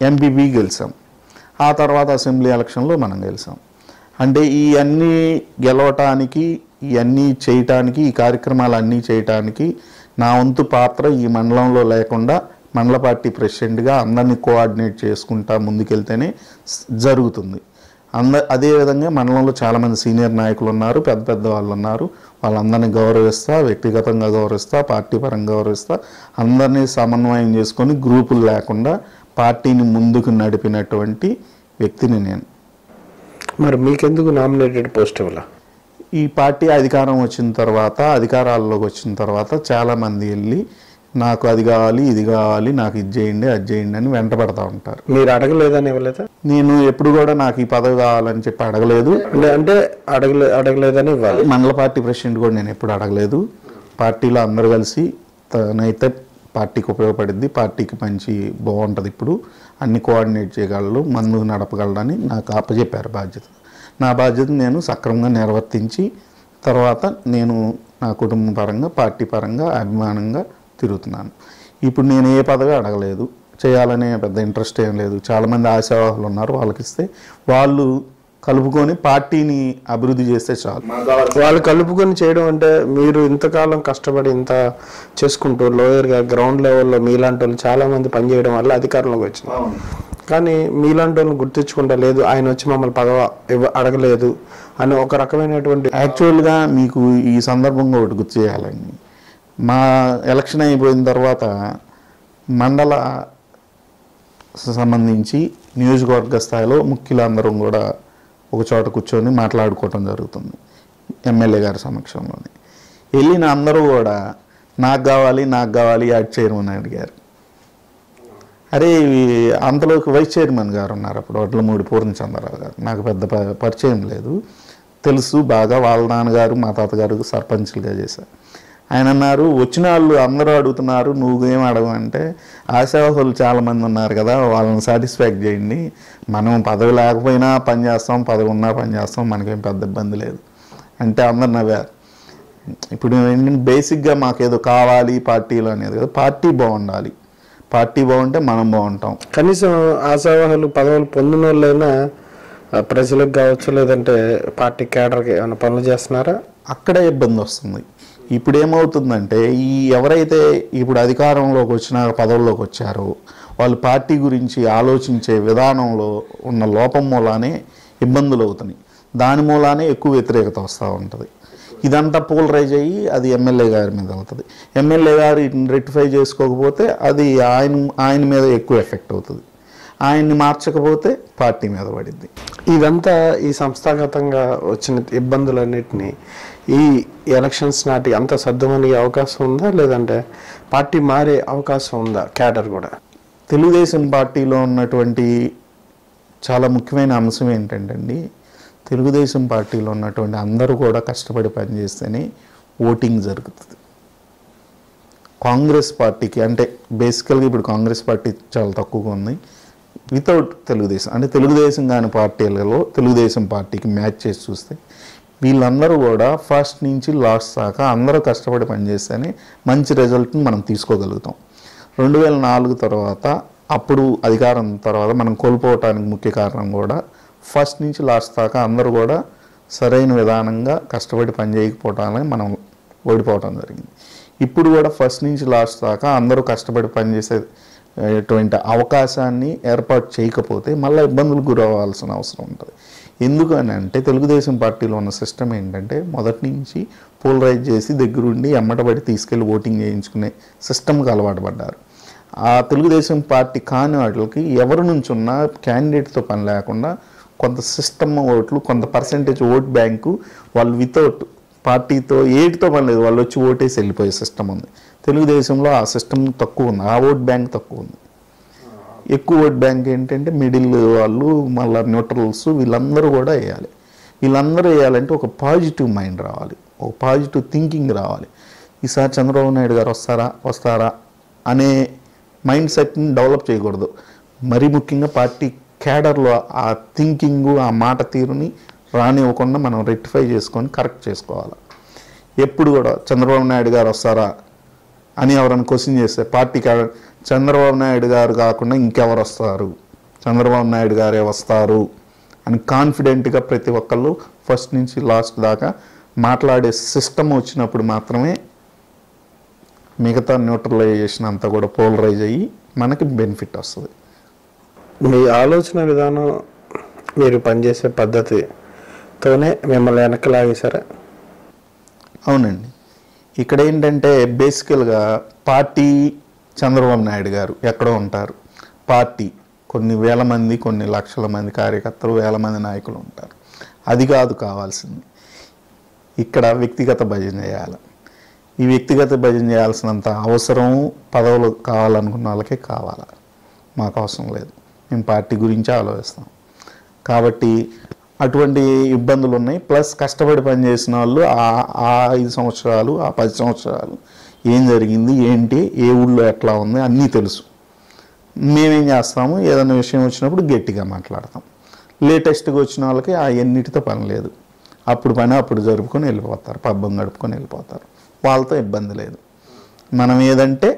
ఎంపీపీ గెలిచాం. ఆ తర్వాత అసెంబ్లీ ఎలక్షన్లో మనం గెలిచాం. అంటే ఈ అన్నీ గెలవటానికి, ఇవన్నీ చేయటానికి, ఈ కార్యక్రమాలు అన్నీ చేయటానికి నా వంతు పాత్ర ఈ మండలంలో లేకుండా మండల పార్టీ ప్రెసిడెంట్గా అందరినీ కోఆర్డినేట్ చేసుకుంటా ముందుకెళ్తేనే జరుగుతుంది. అదేవిధంగా మండలంలో చాలామంది సీనియర్ నాయకులు ఉన్నారు, పెద్ద పెద్ద వాళ్ళు ఉన్నారు. వాళ్ళందరినీ గౌరవిస్తా, వ్యక్తిగతంగా గౌరవిస్తా, పార్టీ పరంగా గౌరవిస్తా, అందరినీ సమన్వయం చేసుకొని గ్రూపులు లేకుండా పార్టీని ముందుకు నడిపినటువంటి వ్యక్తిని నేను. మరి మీకెందుకు నామినేటెడ్ పోస్ట్ ఇవ్వాల? ఈ పార్టీ అధికారం వచ్చిన తర్వాత, అధికారాల్లోకి వచ్చిన తర్వాత చాలామంది వెళ్ళి నాకు అది కావాలి, ఇది కావాలి, నాకు ఇది చేయండి, అది చేయండి అని వెంటబడతా ఉంటారు. మీరు అడగలేదని ఇవ్వలేదా? నేను ఎప్పుడు కూడా నాకు ఈ పదవి కావాలని చెప్పి అడగలేదు. అంటే అడగలేదని ఇవ్వాలి. మండల పార్టీ ప్రెసిడెంట్ కూడా నేను ఎప్పుడు అడగలేదు. పార్టీలో అందరూ కలిసి తనైతే పార్టీకి ఉపయోగపడింది, పార్టీకి మంచి బాగుంటుంది, ఇప్పుడు అన్ని కోఆర్డినేట్ చేయగలరు, ముందుకు నడపగలడని నాకు అప్పచెప్పారు బాధ్యత. నా బాధ్యత నేను సక్రమంగా నిర్వర్తించి తర్వాత నేను నా కుటుంబ పరంగా, పార్టీ పరంగా అభిమానంగా తిరుగుతున్నాను. ఇప్పుడు నేను ఏ పదవి అడగలేదు, చేయాలనే పెద్ద ఇంట్రెస్ట్ ఏం లేదు. చాలామంది ఆశావాహులు ఉన్నారు, వాళ్ళకి ఇస్తే వాళ్ళు కలుపుకొని పార్టీని అభివృద్ధి చేస్తే చాలు. వాళ్ళు కలుపుకొని చేయడం అంటే మీరు ఇంతకాలం కష్టపడి ఇంత చేసుకుంటూ లోయర్గా గ్రౌండ్ లెవెల్లో మీలాంటి వాళ్ళు చాలామంది పనిచేయడం వల్ల అధికారంలోకి వచ్చింది. కానీ మీలాంటి వాళ్ళని గుర్తించుకుంటా లేదు, ఆయన వచ్చి మమ్మల్ని పదవి అడగలేదు అని ఒక రకమైనటువంటి. యాక్చువల్గా మీకు ఈ సందర్భంగా ఒకటి గుర్తు చేయాలండి. మా ఎలక్షన్ అయిపోయిన తర్వాత మండల సంబంధించి నియోజకవర్గ స్థాయిలో ముఖ్యులందరం కూడా ఒక చోట కూర్చొని మాట్లాడుకోవటం జరుగుతుంది ఎమ్మెల్యే గారి సమక్షంలోనే. వెళ్ళిన అందరూ కూడా నాకు కావాలి యాడ్ చైర్మన్ అడిగారు. అరే అంతలోకి వైస్ చైర్మన్ గారు ఉన్నారు అప్పుడు, వడ్లమూడి పూర్ణచంద్రరావు గారు. నాకు పెద్ద పరిచయం లేదు, తెలుసు బాగా. వాళ్ళ నాన్నగారు మా తాతగారు సర్పంచ్లుగా చేశారు. ఆయన అన్నారు, వచ్చిన వాళ్ళు అందరూ అడుగుతున్నారు, నువ్వేం అడగమంటే ఆశావాహులు చాలామంది ఉన్నారు కదా, వాళ్ళని సాటిస్ఫాక్ట్ చేయండి, మనం పదవి లేకపోయినా పని చేస్తాం, పదవి ఉన్నా పని చేస్తాం, మనకేం పెద్ద ఇబ్బంది లేదు అంటే అందరు నవ్వారు. ఇప్పుడు ఏంటంటే బేసిక్గా మాకేదో కావాలి పార్టీలో అనేది కదా, పార్టీ బాగుండాలి, పార్టీ బాగుంటే మనం బాగుంటాం. కనీసం ఆశావాహులు పదవులు పొందిన వాళ్ళైనా ప్రజలకు కావచ్చు, లేదంటే పార్టీ కేడర్కి ఏమైనా పనులు చేస్తున్నారా? అక్కడే ఇబ్బంది వస్తుంది. ఇప్పుడు ఏమవుతుందంటే ఈ ఎవరైతే ఇప్పుడు అధికారంలోకి వచ్చిన పదవుల్లోకి వచ్చారో వాళ్ళు పార్టీ గురించి ఆలోచించే విధానంలో ఉన్న లోపం మూలానే ఇబ్బందులు అవుతున్నాయి. దాని మూలానే ఎక్కువ వ్యతిరేకత వస్తూ ఉంటుంది. ఇదంతా పోలరైజ్ అయ్యి అది ఎమ్మెల్యే గారి మీద అవుతుంది. ఎమ్మెల్యే గారు రెక్టిఫై చేసుకోకపోతే అది ఆయన మీద ఎక్కువ ఎఫెక్ట్ అవుతుంది. ఆయన్ని మార్చకపోతే పార్టీ మీద పడింది. ఇదంతా ఈ సంస్థాగతంగా వచ్చిన ఇబ్బందులన్నిటినీ ఈ ఎలక్షన్స్ నాటి అంత సర్దుమనిగే అవకాశం ఉందా, లేదంటే పార్టీ మారే అవకాశం ఉందా? క్యాడర్ కూడా తెలుగుదేశం పార్టీలో ఉన్నటువంటి చాలా ముఖ్యమైన అంశం ఏంటంటే అండి, తెలుగుదేశం పార్టీలో ఉన్నటువంటి అందరూ కూడా కష్టపడి పనిచేస్తేనే ఓటింగ్ జరుగుతుంది. కాంగ్రెస్ పార్టీకి అంటే బేసికల్గా ఇప్పుడు కాంగ్రెస్ పార్టీ చాలా తక్కువగా ఉంది. వితౌట్ తెలుగుదేశం అంటే తెలుగుదేశం కాని పార్టీలలో తెలుగుదేశం పార్టీకి మ్యాచ్ చేసి చూస్తే వీళ్ళందరూ కూడా ఫస్ట్ నుంచి లాస్ట్ దాకా అందరూ కష్టపడి పనిచేస్తేనే మంచి రిజల్ట్ని మనం తీసుకోగలుగుతాం. 2004 తర్వాత అప్పుడు అధికారం తర్వాత మనం కోల్పోవటానికి ముఖ్య కారణం కూడా ఫస్ట్ నుంచి లాస్ట్ దాకా అందరూ కూడా సరైన విధానంగా కష్టపడి పని చేయకపోవటానికి మనం ఓడిపోవటం జరిగింది. ఇప్పుడు కూడా ఫస్ట్ నుంచి లాస్ట్ దాకా అందరూ కష్టపడి పనిచేసేటువంటి అవకాశాన్ని ఏర్పాటు చేయకపోతే మళ్ళీ ఇబ్బందులు గురవ్వాల్సిన అవసరం ఉంటుంది. ఎందుకు అని అంటే తెలుగుదేశం పార్టీలో ఉన్న సిస్టమ్ ఏంటంటే మొదటి నుంచి పోలరైజ్ చేసి దగ్గరుండి ఎమ్మటబడి తీసుకెళ్ళి ఓటింగ్ చేయించుకునే సిస్టమ్కి అలవాటు పడ్డారు. ఆ తెలుగుదేశం పార్టీ కాని వాటికి ఎవరి నుంచి ఉన్నా క్యాండిడేట్తో పని లేకుండా కొంత సిస్టమ్ ఓట్లు, కొంత పర్సెంటేజ్ ఓట్ బ్యాంకు వాళ్ళు వితౌట్ పార్టీతో ఏటితో పని లేదు, వాళ్ళు వచ్చి ఓటేసి వెళ్ళిపోయే సిస్టమ్ ఉంది. తెలుగుదేశంలో ఆ సిస్టమ్ తక్కువ ఉంది, ఆ ఓట్ బ్యాంక్ తక్కువ ఉంది. ఎక్కువ ఓట్ బ్యాంక్ ఏంటంటే మిడిల్ వాళ్ళు, మళ్ళీ న్యూట్రల్స్, వీళ్ళందరూ కూడా వేయాలి. వీళ్ళందరూ వేయాలంటే ఒక పాజిటివ్ మైండ్ రావాలి, ఒక పాజిటివ్ థింకింగ్ రావాలి. ఈసారి చంద్రబాబు నాయుడు గారు వస్తారా అనే మైండ్ సెట్ని డెవలప్ చేయకూడదు. మరీ ముఖ్యంగా పార్టీ క్యాడర్లో ఆ థింకింగు, ఆ మాట తీరుని రానివ్వకుండా మనం రెక్టిఫై చేసుకొని కరెక్ట్ చేసుకోవాలి. ఎప్పుడు కూడా చంద్రబాబు నాయుడు గారు వస్తారా అని ఎవరైనా క్వశ్చన్ చేస్తే పార్టీ క్యాడర్ చంద్రబాబు నాయుడు గారు కాకుండా ఇంకెవరు వస్తారు, చంద్రబాబు నాయుడు గారే వస్తారు అని కాన్ఫిడెంట్గా ప్రతి ఒక్కళ్ళు ఫస్ట్ నుంచి లాస్ట్ దాకా మాట్లాడే సిస్టమ్ వచ్చినప్పుడు మాత్రమే మిగతా న్యూట్రలైజేషన్ అంతా కూడా పోలరైజ్ అయ్యి మనకి బెనిఫిట్ వస్తుంది. మీ ఆలోచన విధానం, మీరు పనిచేసే పద్ధతితోనే మిమ్మల్ని వెనక్కి లాగేశారా? అవునండి. ఇక్కడ ఏంటంటే బేసికల్గా పార్టీ చంద్రబాబు నాయుడు గారు ఎక్కడో ఉంటారు, పార్టీ కొన్ని వేల మంది, కొన్ని లక్షల మంది కార్యకర్తలు, వేల మంది నాయకులు ఉంటారు. అది కాదు కావాల్సింది. ఇక్కడ వ్యక్తిగత భజన చేయాలి. ఈ వ్యక్తిగత భజన చేయాల్సినంత అవసరం పదవులు కావాలనుకున్న వాళ్ళకే కావాలి, మాకు అవసరం లేదు. మేము పార్టీ గురించి ఆలోచిస్తాం. కాబట్టి అటువంటి ఇబ్బందులు ఉన్నాయి. ప్లస్ కష్టపడి పనిచేసిన వాళ్ళు ఆ 5 సంవత్సరాలు, ఆ 10 సంవత్సరాలు ఏం జరిగింది, ఏంటి, ఏ ఊళ్ళో ఎట్లా ఉంది అన్నీ తెలుసు. మేమేం చేస్తాము, ఏదైనా విషయం వచ్చినప్పుడు గట్టిగా మాట్లాడతాం. లేటెస్ట్గా వచ్చిన వాళ్ళకి ఆ ఎన్నిటితో పని లేదు. అప్పుడు పని అప్పుడు జరుపుకొని వెళ్ళిపోతారు, పబ్బం గడుపుకొని వెళ్ళిపోతారు. వాళ్ళతో ఇబ్బంది లేదు. మనం ఏదంటే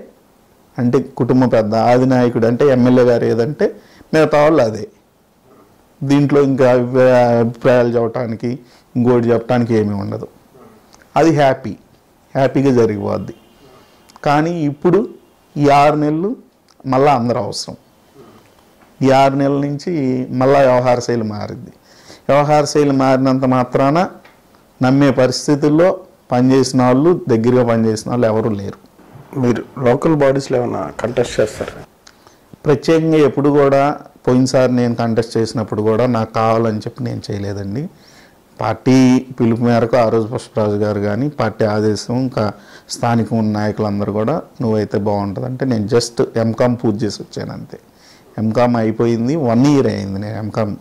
అంటే కుటుంబ పెద్ద ఆదినాయకుడు అంటే ఎమ్మెల్యే గారు ఏదంటే మిగతా వాళ్ళు అదే. దీంట్లో ఇంకా అభిప్రాయాలు చెప్పడానికి, ఇంకోటి చెప్పడానికి ఏమీ ఉండదు. అది హ్యాపీగా జరిగిపోద్ది. కానీ ఇప్పుడు ఈ 6 నెలలు మళ్ళీ అందరూ అవసరం. ఈ 6 నెలల నుంచి మళ్ళీ వ్యవహార శైలి మారింది. వ్యవహార శైలి మారినంత మాత్రాన నమ్మే పరిస్థితుల్లో పనిచేసిన వాళ్ళు, దగ్గరగా పనిచేసిన వాళ్ళు ఎవరు లేరు. మీరు లోకల్ బాడీస్లో ఏమైనా కంటెస్ట్ చేస్తారు? ప్రత్యేకంగా ఎప్పుడు కూడా పోయినసారి నేను కంటెస్ట్ చేసినప్పుడు కూడా నాకు కావాలని చెప్పి నేను చేయలేదండి. పార్టీ పిలుపు మేరకు ఆ రోజు పుష్పరాజు గారు కానీ పార్టీ ఆదేశం, ఇంకా స్థానిక ఉన్న నాయకులందరూ కూడా నువ్వైతే బాగుంటుంది అంటే నేను జస్ట్ ఎంకామ్ పూజ చేసి వచ్చాను అంతే. ఎంకామ్ అయిపోయింది, 1 year అయింది. నేను ఎంకామ్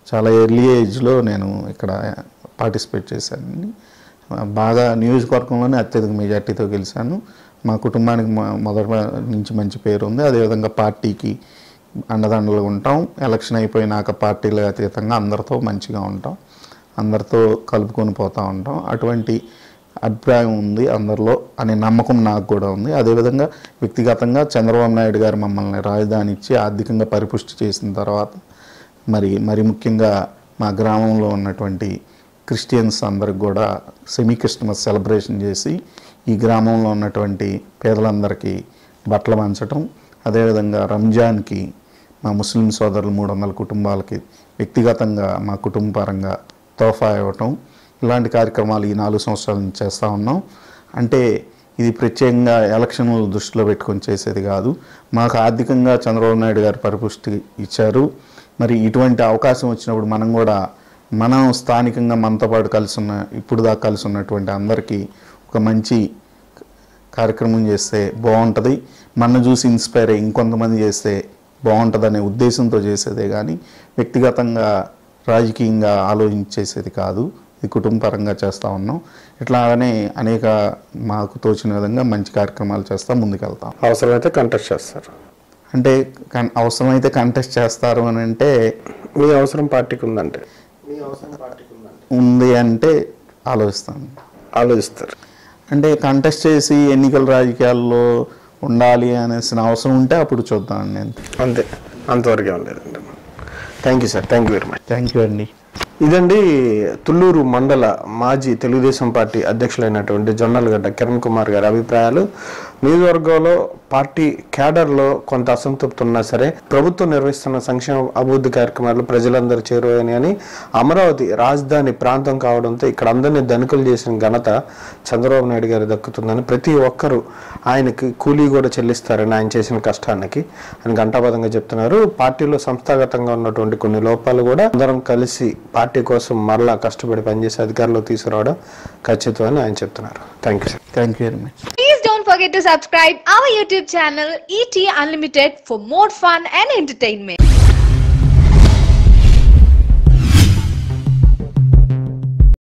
చాలా ఎర్లీ ఏజ్లో నేను ఇక్కడ పార్టిసిపేట్ చేశానండి. బాగా నియోజకవర్గంలోనే అత్యధిక మెజార్టీతో గెలిచాను. మా కుటుంబానికి మొదటి నుంచి మంచి పేరు ఉంది. అదేవిధంగా పార్టీకి అండదండలుగా ఉంటాం. ఎలక్షన్ అయిపోయినాక పార్టీలకు అతీతంగా అందరితో మంచిగా ఉంటాం, అందరితో కలుపుకొని పోతూ ఉంటాం. అటువంటి అభిప్రాయం ఉంది అందరిలో అనే నమ్మకం నాకు కూడా ఉంది. అదేవిధంగా వ్యక్తిగతంగా చంద్రబాబు నాయుడు గారు మమ్మల్ని రాజధాని ఇచ్చి ఆర్థికంగా పరిపుష్టి చేసిన తర్వాత మరి ముఖ్యంగా మా గ్రామంలో ఉన్నటువంటి క్రిస్టియన్స్ అందరికి కూడా సెమీ క్రిస్టమస్ సెలబ్రేషన్ చేసి ఈ గ్రామంలో ఉన్నటువంటి పేదలందరికీ బట్టలు పంచడం, అదేవిధంగా రంజాన్కి మా ముస్లిం సోదరులు 300 కుటుంబాలకి వ్యక్తిగతంగా మా కుటుంబ పరంగా తోఫా ఇవ్వటం, ఇలాంటి కార్యక్రమాలు ఈ 4 సంవత్సరాల నుంచి చేస్తూ ఉన్నాం. అంటే ఇది ప్రత్యేకంగా ఎలక్షన్లు దృష్టిలో పెట్టుకొని చేసేది కాదు. మాకు ఆర్థికంగా చంద్రబాబు నాయుడు గారు పరిపుష్టి ఇచ్చారు. మరి ఇటువంటి అవకాశం వచ్చినప్పుడు మనం స్థానికంగా మనతో పాటు ఇప్పుడు దాకా కలిసి ఉన్నటువంటి అందరికీ ఒక మంచి కార్యక్రమం చేస్తే బాగుంటుంది. మన చూసి ఇన్స్పైర్ అయ్యి ఇంకొంతమంది చేస్తే బాగుంటుంది అనే ఉద్దేశంతో చేసేదే కానీ వ్యక్తిగతంగా రాజకీయంగా ఆలోచించేసేది కాదు. ఇది కుటుంబపరంగా చేస్తూ ఉన్నాం. ఇట్లాగనే అనేక మాకు తోచిన విధంగా మంచి కార్యక్రమాలు చేస్తూ ముందుకెళ్తాం. అవసరమైతే కంటెస్ట్ చేస్తారు అంటే అవసరమైతే కంటెస్ట్ చేస్తారు అని అంటే మీ అవసరం పార్టీకి ఉందంటే ఉంది అంటే ఆలోచిస్తారు. అంటే కంటెస్ట్ చేసి ఎన్నికల రాజకీయాల్లో ఉండాలి అనేసిన అవసరం ఉంటే అప్పుడు చూద్దామండి నేను. అంతే, అంతవరకే ఉండేదండి. Thank you sir, thank you very much. Thank you అండి. ఇదండి తుళ్ళూరు మండల మాజీ తెలుగుదేశం పార్టీ అధ్యక్షులైనటువంటి జొన్నలగడ్డ కిరణ్ కుమార్ గారి అభిప్రాయాలు. నియోజకవర్గంలో పార్టీ క్యాడర్లో కొంత అసంతృప్తి ఉన్నా సరే ప్రభుత్వం నిర్వహిస్తున్న సంక్షేమ అభివృద్ధి కార్యక్రమాలు ప్రజలందరూ చేరువని, అమరావతి రాజధాని ప్రాంతం కావడంతో ఇక్కడ అందరినీ ధనికులు చేసిన ఘనత చంద్రబాబు నాయుడు గారి దక్కుతుందని, ప్రతి ఒక్కరూ ఆయనకి కూలీ కూడా చెల్లిస్తారని ఆయన చేసిన కష్టానికి ఆయన ఘంటాపథంగా చెప్తున్నారు. పార్టీలో సంస్థాగతంగా ఉన్నటువంటి కొన్ని లోపాలు కూడా అందరం కలిసి పార్టీ కోసం మరలా కష్టపడి పనిచేసి అధికారంలో తీసుకురావడం ఖచ్చితం అని ఆయన చెప్తున్నారు. Thank you sir. Thank you very much. Please don't forget to subscribe our YouTube channel ET Unlimited for more fun and entertainment.